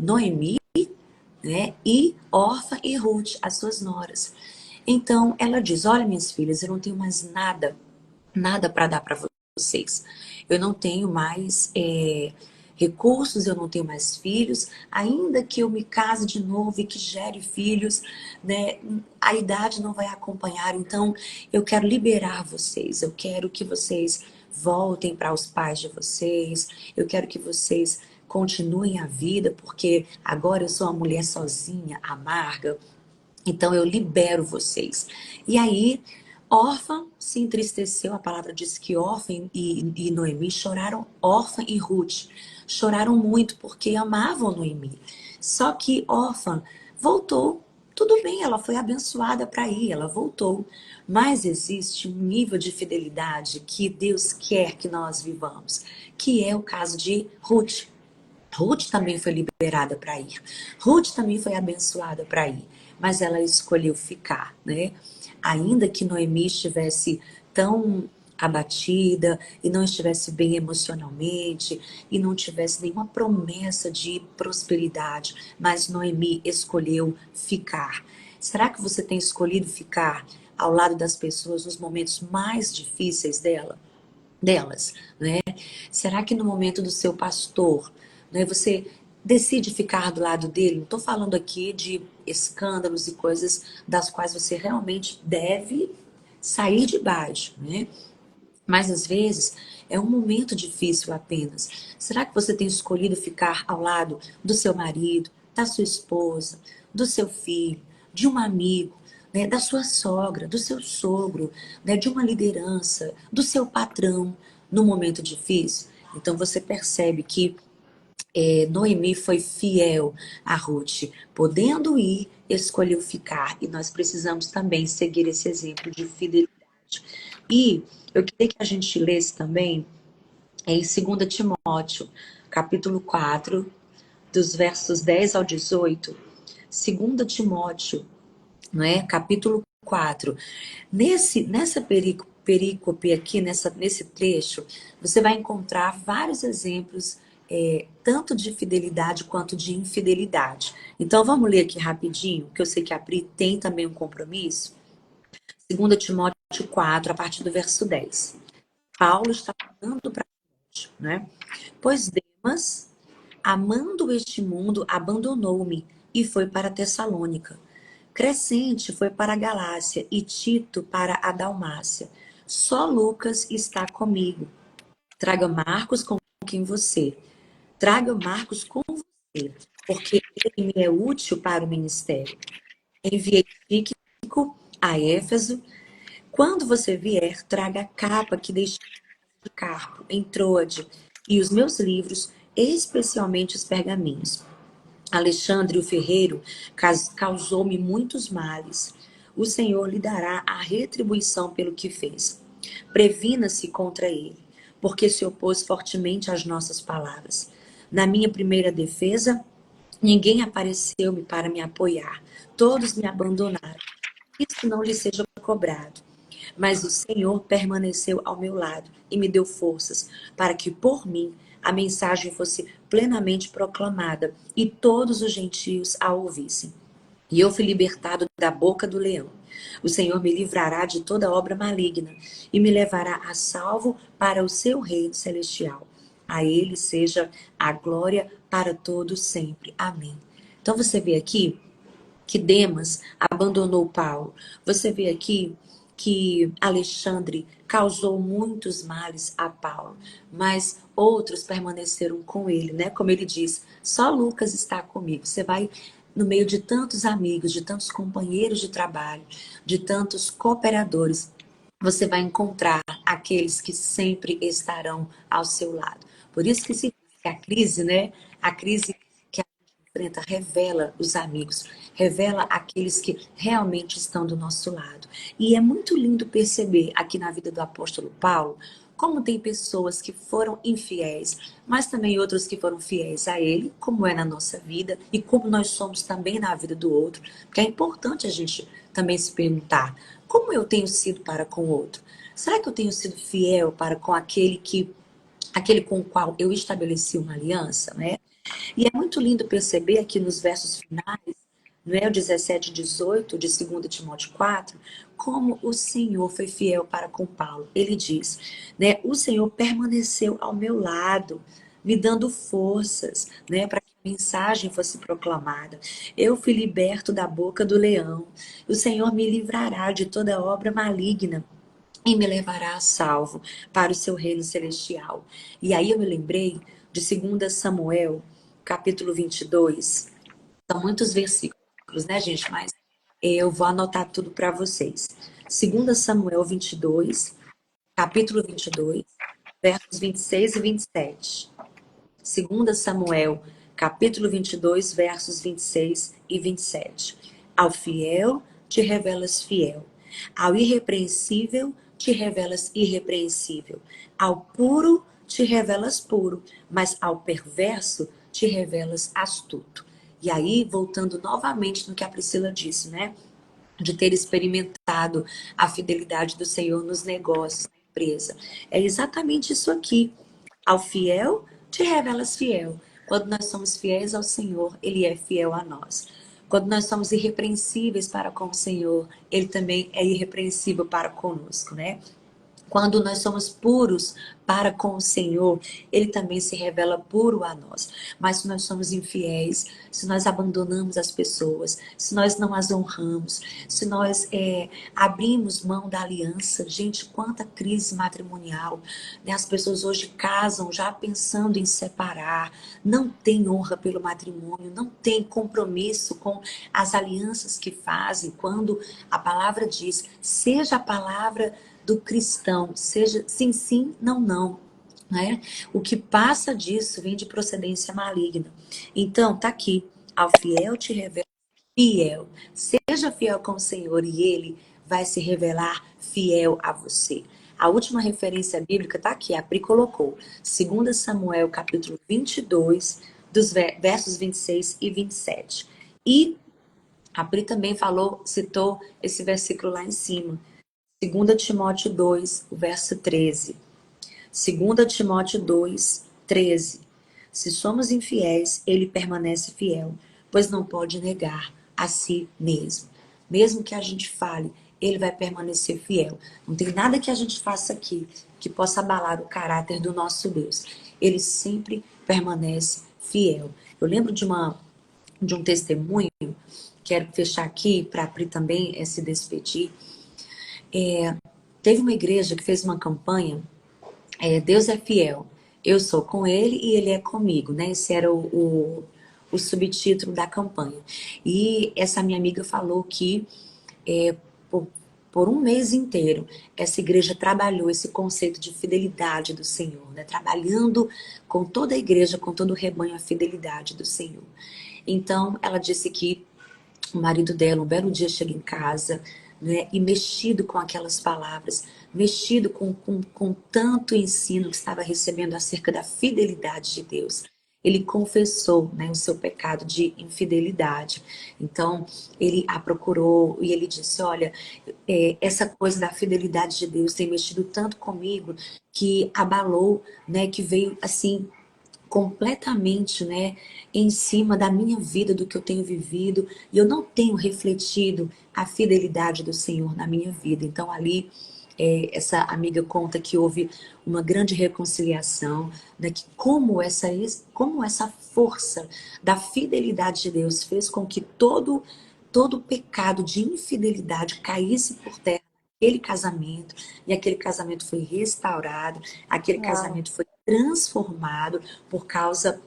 Noemi, né? E Orfa e Ruth, as suas noras. Então ela diz: Olha, minhas filhas, eu não tenho mais nada para dar para vocês. Eu não tenho mais recursos, eu não tenho mais filhos, ainda que eu me case de novo e que gere filhos, né, a idade não vai acompanhar. Então, eu quero liberar vocês, eu quero que vocês voltem para os pais de vocês, eu quero que vocês continuem a vida, porque agora eu sou uma mulher sozinha, amarga, então eu libero vocês. E aí, Orfa se entristeceu, a palavra diz que Orfa e Noemi choraram, Orfa e Ruth choraram muito porque amavam Noemi. Só que Orfa voltou, tudo bem, ela foi abençoada para ir, ela voltou. Mas existe um nível de fidelidade que Deus quer que nós vivamos, que é o caso de Ruth. Ruth também foi liberada para ir. Ruth também foi abençoada para ir. Mas ela escolheu ficar, né? Ainda que Noemi estivesse tão abatida e não estivesse bem emocionalmente e não tivesse nenhuma promessa de prosperidade, mas Noemi escolheu ficar. Será que você tem escolhido ficar ao lado das pessoas nos momentos mais difíceis delas, né? Será que no momento do seu pastor, né, você decide ficar do lado dele? Não estou falando aqui de escândalos e coisas das quais você realmente deve sair de baixo, né? Mas às vezes é um momento difícil apenas. Será que você tem escolhido ficar ao lado do seu marido, da sua esposa, do seu filho, de um amigo, né, da sua sogra, do seu sogro, né, de uma liderança, do seu patrão no momento difícil? Então você percebe que Noemi foi fiel a Ruth, podendo ir, escolheu ficar. E nós precisamos também seguir esse exemplo de fidelidade. E eu queria que a gente lesse também em 2 Timóteo, capítulo 4, dos versos 10 ao 18. 2 Timóteo, não é? Capítulo 4. Nessa perícope aqui, nesse trecho, você vai encontrar vários exemplos, tanto de fidelidade quanto de infidelidade. Então, vamos ler aqui rapidinho, que eu sei que a Pri tem também um compromisso. 2 Timóteo 4, a partir do verso 10. Paulo está falando para Timóteo, né? Pois Demas, amando este mundo, abandonou-me e foi para Tessalônica. Crescente foi para a Galácia e Tito para a Dalmácia. Só Lucas está comigo. Traga Marcos com quem você. Traga Marcos com você, porque ele me é útil para o ministério. Enviei Tíquico a Éfeso. Quando você vier, traga a capa que deixei de Carpo, em Troade, e os meus livros, especialmente os pergaminhos. Alexandre o ferreiro causou-me muitos males. O Senhor lhe dará a retribuição pelo que fez. Previna-se contra ele, porque se opôs fortemente às nossas palavras. Na minha primeira defesa, ninguém apareceu-me para me apoiar. Todos me abandonaram. Isso não lhe seja cobrado. Mas o Senhor permaneceu ao meu lado e me deu forças para que por mim a mensagem fosse plenamente proclamada e todos os gentios a ouvissem. E eu fui libertado da boca do leão. O Senhor me livrará de toda obra maligna e me levará a salvo para o seu reino celestial. A ele seja a glória para todos sempre. Amém. Então você vê aqui que Demas abandonou Paulo. Você vê aqui que Alexandre causou muitos males a Paulo, mas outros permaneceram com ele, né? Como ele diz, só Lucas está comigo. Você vai no meio de tantos amigos, de tantos companheiros de trabalho, de tantos cooperadores, você vai encontrar aqueles que sempre estarão ao seu lado. Por isso que se diz que a crise, né? A crise que a gente enfrenta revela os amigos, revela aqueles que realmente estão do nosso lado. E é muito lindo perceber aqui na vida do apóstolo Paulo como tem pessoas que foram infiéis, mas também outros que foram fiéis a ele, como é na nossa vida e como nós somos também na vida do outro. Porque é importante a gente também se perguntar: como eu tenho sido para com o outro? Será que eu tenho sido fiel para com aquele com o qual eu estabeleci uma aliança, né? E é muito lindo perceber aqui nos versos finais, não é, o 17 e 18 de 2 Timóteo 4, como o Senhor foi fiel para com Paulo. Ele diz, né, o Senhor permaneceu ao meu lado, me dando forças, né, para que a mensagem fosse proclamada. Eu fui liberto da boca do leão. O Senhor me livrará de toda obra maligna e me levará a salvo para o seu reino celestial. E aí eu me lembrei de 2 Samuel, capítulo 22. São muitos versículos, né, gente? Mas eu vou anotar tudo para vocês. 2 Samuel 22, capítulo 22, versos 26 e 27. 2 Samuel, capítulo 22, versos 26 e 27. Ao fiel te revelas fiel, ao irrepreensível te revelas irrepreensível, ao puro te revelas puro, mas ao perverso te revelas astuto. E aí, voltando novamente no que a Priscila disse, né? De ter experimentado a fidelidade do Senhor nos negócios, na empresa. É exatamente isso aqui. Ao fiel, te revelas fiel. Quando nós somos fiéis ao Senhor, Ele é fiel a nós. Quando nós somos irrepreensíveis para com o Senhor, Ele também é irrepreensível para conosco, né? Quando nós somos puros para com o Senhor, Ele também se revela puro a nós. Mas se nós somos infiéis, se nós abandonamos as pessoas, se nós não as honramos, se nós abrimos mão da aliança, gente, quanta crise matrimonial, né? As pessoas hoje casam já pensando em separar, não tem honra pelo matrimônio, não tem compromisso com as alianças que fazem, quando a palavra diz, seja a palavra do cristão, seja sim, sim, não, não. Né? O que passa disso vem de procedência maligna. Então, tá aqui. Ao fiel te revela fiel. Seja fiel com o Senhor e Ele vai se revelar fiel a você. A última referência bíblica tá aqui, a Pri colocou. 2 Samuel, capítulo 22, dos versos 26 e 27. E a Pri também citou esse versículo lá em cima. 2 Timóteo 2, verso 13. 2 Timóteo 2, 13. Se somos infiéis, ele permanece fiel, pois não pode negar a si mesmo. Mesmo que a gente fale, ele vai permanecer fiel. Não tem nada que a gente faça aqui que possa abalar o caráter do nosso Deus. Ele sempre permanece fiel. Eu lembro de um testemunho, quero fechar aqui para a Pri também se despedir. Teve uma igreja que fez uma campanha Deus é fiel. Eu sou com ele e ele é comigo, né? Esse era o subtítulo da campanha. E essa minha amiga falou que é, por, por um mês inteiro essa igreja trabalhou esse conceito de fidelidade do Senhor, né? Trabalhando com toda a igreja, com todo o rebanho, a fidelidade do Senhor. Então, ela disse que o marido dela, um belo dia, chega em casa, né, e mexido com aquelas palavras, mexido com tanto ensino que estava recebendo acerca da fidelidade de Deus. Ele confessou, né, o seu pecado de infidelidade. Então, ele a procurou e ele disse: Olha, essa coisa da fidelidade de Deus tem mexido tanto comigo que abalou, né, que veio assim completamente, né, em cima da minha vida, do que eu tenho vivido, e eu não tenho refletido a fidelidade do Senhor na minha vida. Então ali essa amiga conta que houve uma grande reconciliação, né, que como essa força da fidelidade de Deus fez com que todo pecado de infidelidade caísse por terra aquele casamento, e aquele casamento foi restaurado, aquele Uau. casamento foi transformado por causa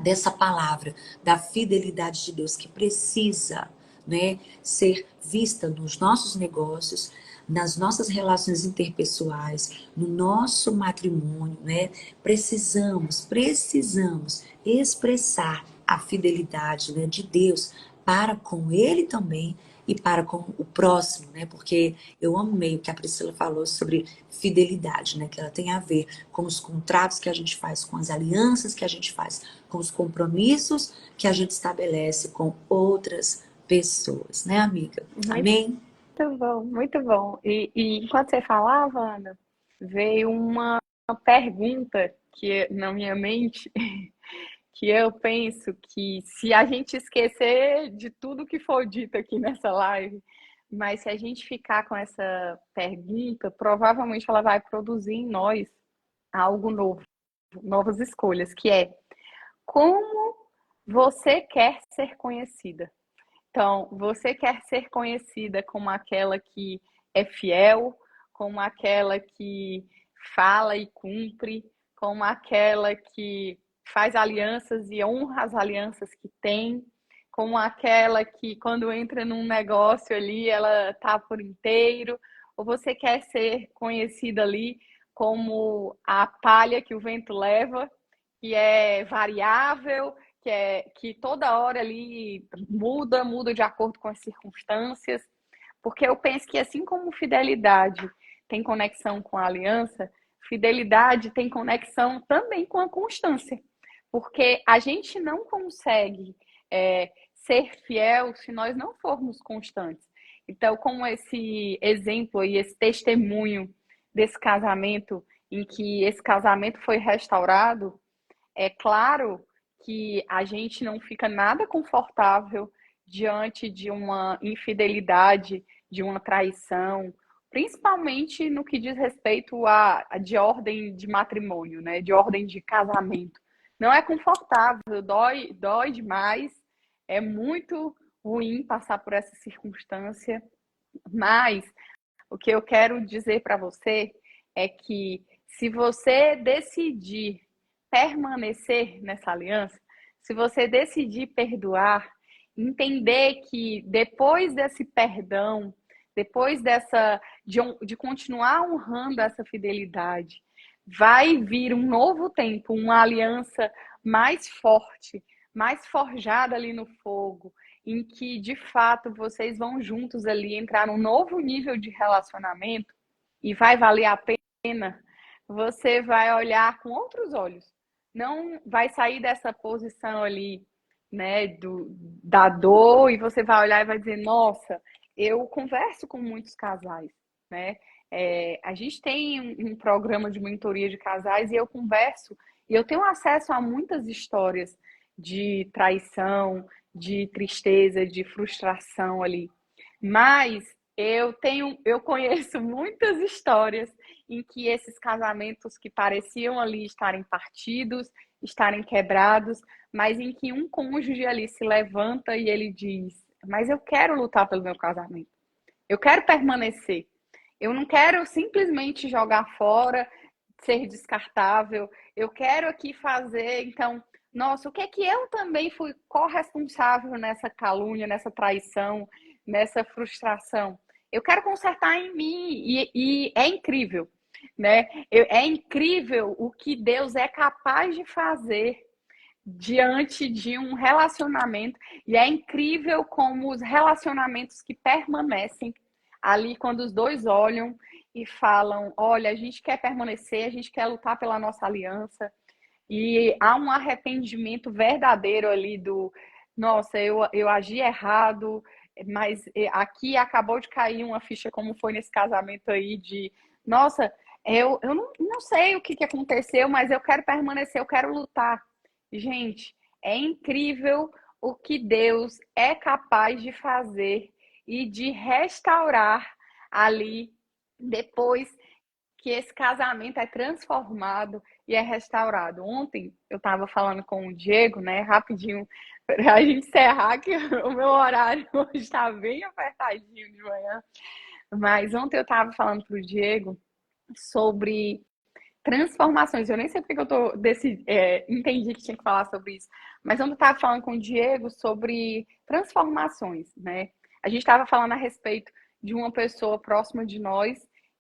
dessa palavra, da fidelidade de Deus que precisa, né, ser vista nos nossos negócios, nas nossas relações interpessoais, no nosso matrimônio, né? Precisamos expressar a fidelidade, né, de Deus para com ele também e para com o próximo, né? Porque eu amei o que a Priscila falou sobre fidelidade, né? Que ela tem a ver com os contratos que a gente faz, com as alianças que a gente faz, com os compromissos que a gente estabelece com outras pessoas, né, amiga? Muito Amém? bom, muito bom. E enquanto você falava, Ana, veio uma pergunta que na minha mente, que eu penso que se a gente esquecer de tudo que foi dito aqui nessa live, mas se a gente ficar com essa pergunta, provavelmente ela vai produzir em nós algo novo, novas escolhas, que é como você quer ser conhecida? Então, você quer ser conhecida como aquela que é fiel, como aquela que fala e cumpre, como aquela que faz alianças e honra as alianças que tem, como aquela que quando entra num negócio ali, ela tá por inteiro, ou você quer ser conhecida ali como a palha que o vento leva, que é variável, que toda hora ali muda de acordo com as circunstâncias, porque eu penso que assim como fidelidade tem conexão com a aliança, fidelidade tem conexão também com a constância, porque a gente não consegue ser fiel se nós não formos constantes. Então, como esse exemplo e esse testemunho desse casamento, em que esse casamento foi restaurado, é claro que a gente não fica nada confortável diante de uma infidelidade, de uma traição, principalmente no que diz respeito a de ordem de matrimônio, né? De ordem de casamento. Não é confortável, dói demais, é muito ruim passar por essa circunstância, mas o que eu quero dizer para você é que se você decidir permanecer nessa aliança, se você decidir perdoar, entender que depois desse perdão, depois de continuar honrando essa fidelidade, vai vir um novo tempo, uma aliança mais forte, mais forjada ali no fogo, em que de fato vocês vão juntos ali entrar num novo nível de relacionamento e vai valer a pena, você vai olhar com outros olhos. Não vai sair dessa posição ali, né, da dor, e você vai olhar e vai dizer, nossa, eu converso com muitos casais, né? A gente tem um programa de mentoria de casais e eu converso e eu tenho acesso a muitas histórias de traição, de tristeza, de frustração ali. Mas eu conheço muitas histórias em que esses casamentos que pareciam ali estarem partidos, estarem quebrados, mas em que um cônjuge ali se levanta e ele diz: "Mas eu quero lutar pelo meu casamento. Eu quero permanecer. Eu não quero simplesmente jogar fora, ser descartável. Eu quero aqui fazer, então, nossa, o que é que eu também fui corresponsável nessa calúnia, nessa traição, nessa frustração? Eu quero consertar em mim e é incrível, né? É incrível o que Deus é capaz de fazer diante de um relacionamento, e é incrível como os relacionamentos que permanecem ali, quando os dois olham e falam: olha, a gente quer permanecer, a gente quer lutar pela nossa aliança, e há um arrependimento verdadeiro ali do: nossa, eu agi errado, mas aqui acabou de cair uma ficha, como foi nesse casamento aí, de nossa, eu não sei o que aconteceu, mas eu quero permanecer, eu quero lutar. Gente, é incrível o que Deus é capaz de fazer e de restaurar ali depois que esse casamento é transformado e é restaurado. Ontem eu estava falando com o Diego, né, rapidinho, para a gente encerrar, que o meu horário hoje está bem apertadinho de manhã, mas ontem eu estava falando para o Diego sobre transformações. Eu nem sei porque que eu tô entendi que tinha que falar sobre isso. Mas ontem eu estava falando com o Diego sobre transformações, né? A gente estava falando a respeito de uma pessoa próxima de nós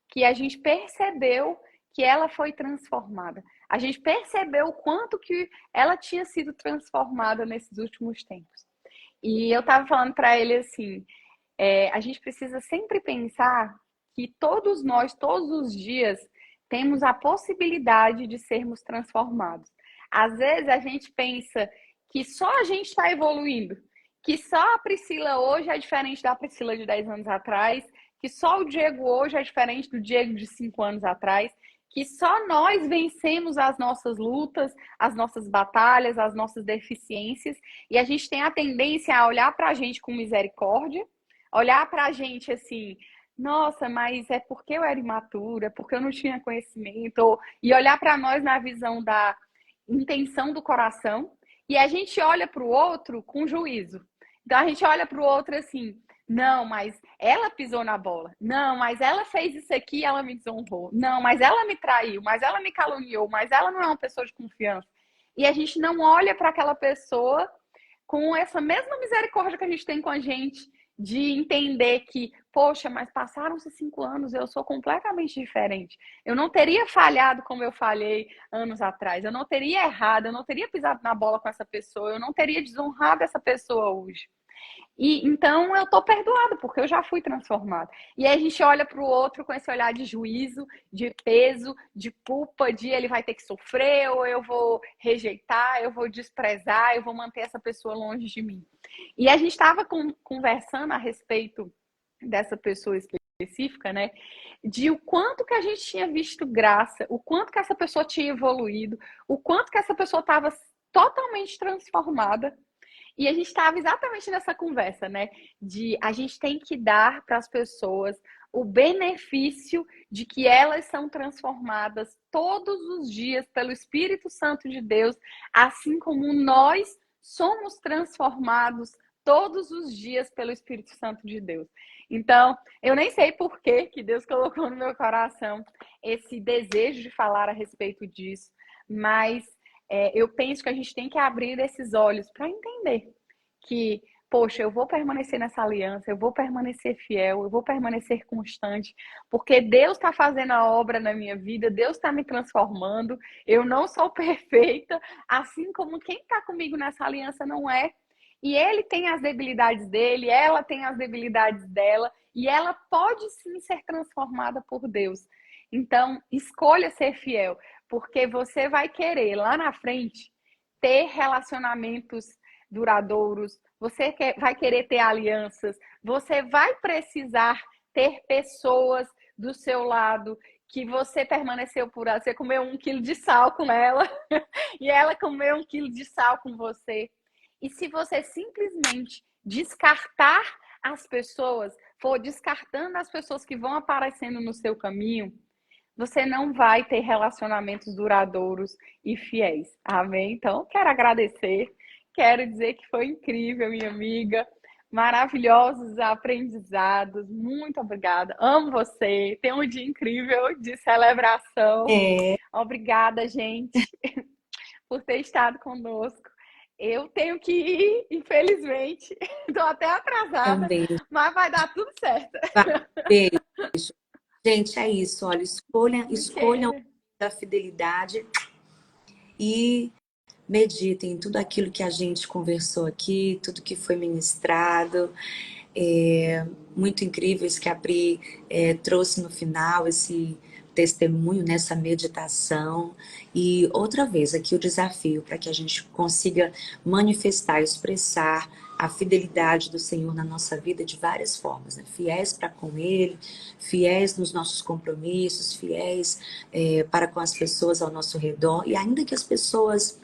que a gente percebeu que ela foi transformada. A gente percebeu o quanto que ela tinha sido transformada nesses últimos tempos. E eu estava falando para ele assim, a gente precisa sempre pensar que todos nós, todos os dias, temos a possibilidade de sermos transformados. Às vezes a gente pensa que só a gente está evoluindo, que só a Priscila hoje é diferente da Priscila de 10 anos atrás, que só o Diego hoje é diferente do Diego de 5 anos atrás, que só nós vencemos as nossas lutas, as nossas batalhas, as nossas deficiências, e a gente tem a tendência a olhar para a gente com misericórdia, olhar para a gente assim: nossa, mas é porque eu era imatura, porque eu não tinha conhecimento, e olhar para nós na visão da intenção do coração, e a gente olha para o outro com juízo. Então a gente olha para o outro assim: não, mas ela pisou na bola. Não, mas ela fez isso aqui, ela me desonrou. Não, mas ela me traiu, mas ela me caluniou, mas ela não é uma pessoa de confiança. E a gente não olha para aquela pessoa com essa mesma misericórdia que a gente tem com a gente, de entender que, poxa, mas passaram-se 5 anos, eu sou completamente diferente. Eu não teria falhado como eu falhei anos atrás, eu não teria errado, eu não teria pisado na bola com essa pessoa, eu não teria desonrado essa pessoa hoje. E então eu tô perdoada, porque eu já fui transformada. E aí a gente olha para o outro com esse olhar de juízo, de peso, de culpa, de ele vai ter que sofrer, ou eu vou rejeitar, eu vou desprezar, eu vou manter essa pessoa longe de mim. E a gente estava conversando a respeito dessa pessoa específica, né? De o quanto que a gente tinha visto graça, o quanto que essa pessoa tinha evoluído, o quanto que essa pessoa estava totalmente transformada. E a gente estava exatamente nessa conversa, né? De a gente tem que dar para as pessoas o benefício de que elas são transformadas todos os dias pelo Espírito Santo de Deus, assim como nós somos transformados todos os dias pelo Espírito Santo de Deus. Então, eu nem sei por que Deus colocou no meu coração esse desejo de falar a respeito disso, mas eu penso que a gente tem que abrir esses olhos para entender que, poxa, eu vou permanecer nessa aliança, eu vou permanecer fiel, eu vou permanecer constante, porque Deus está fazendo a obra na minha vida, Deus está me transformando, eu não sou perfeita, assim como quem está comigo nessa aliança não é. E ele tem as debilidades dele, ela tem as debilidades dela, e ela pode sim ser transformada por Deus. Então, escolha ser fiel, porque você vai querer lá na frente ter relacionamentos duradouros, você vai querer ter alianças, você vai precisar ter pessoas do seu lado que você permaneceu por ela. Você comeu 1 quilo de sal com ela e ela comeu 1 quilo de sal com você. E se você simplesmente descartar as pessoas, for descartando as pessoas que vão aparecendo no seu caminho, você não vai ter relacionamentos duradouros e fiéis. Amém? Então, quero agradecer. Quero dizer que foi incrível, minha amiga. maravilhosos aprendizados. Muito obrigada. Amo você. Tenha um dia incrível de celebração. É, Obrigada, gente, por ter estado conosco. Eu tenho que ir, infelizmente. Estou até atrasada, também. mas vai dar tudo certo. Vai, beijo. Gente, é isso. Olha, escolham Porque a fidelidade e meditem em tudo aquilo que a gente conversou aqui, tudo que foi ministrado. Muito incrível isso que a Pri trouxe no final, esse testemunho nessa meditação. E outra vez aqui o desafio para que a gente consiga manifestar, expressar a fidelidade do Senhor na nossa vida de várias formas, né? Fiéis para com Ele, fiéis nos nossos compromissos, fiéis para com as pessoas ao nosso redor. E ainda que as pessoas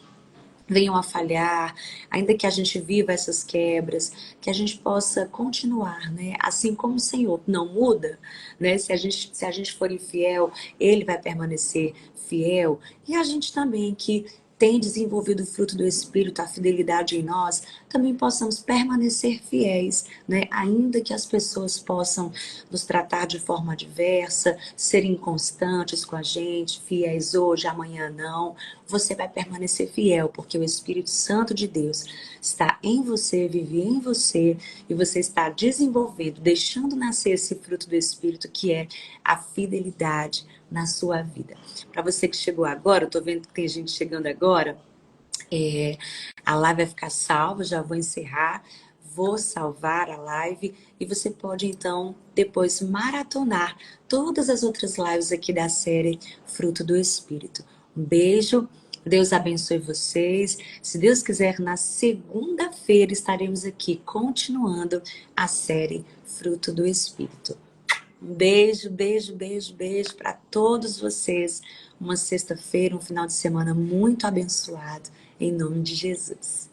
venham a falhar, ainda que a gente viva essas quebras, que a gente possa continuar, né? Assim como o Senhor não muda, né? Se a gente for infiel, Ele vai permanecer fiel. E a gente também que tem desenvolvido o fruto do Espírito, a fidelidade em nós, também possamos permanecer fiéis, né? Ainda que as pessoas possam nos tratar de forma adversa, serem inconstantes com a gente, fiéis hoje, amanhã não, você vai permanecer fiel, porque o Espírito Santo de Deus está em você, vive em você, e você está desenvolvendo, deixando nascer esse fruto do Espírito, que é a fidelidade na sua vida. Para você que chegou agora, eu tô vendo que tem gente chegando agora, a live vai ficar salva, já vou encerrar, vou salvar a live e você pode então depois maratonar todas as outras lives aqui da série Fruto do Espírito. Um beijo, Deus abençoe vocês. Se Deus quiser, na segunda-feira estaremos aqui continuando a série Fruto do Espírito. Um beijo, beijo, beijo, beijo para todos vocês. Uma sexta-feira, um final de semana muito abençoado, em nome de Jesus.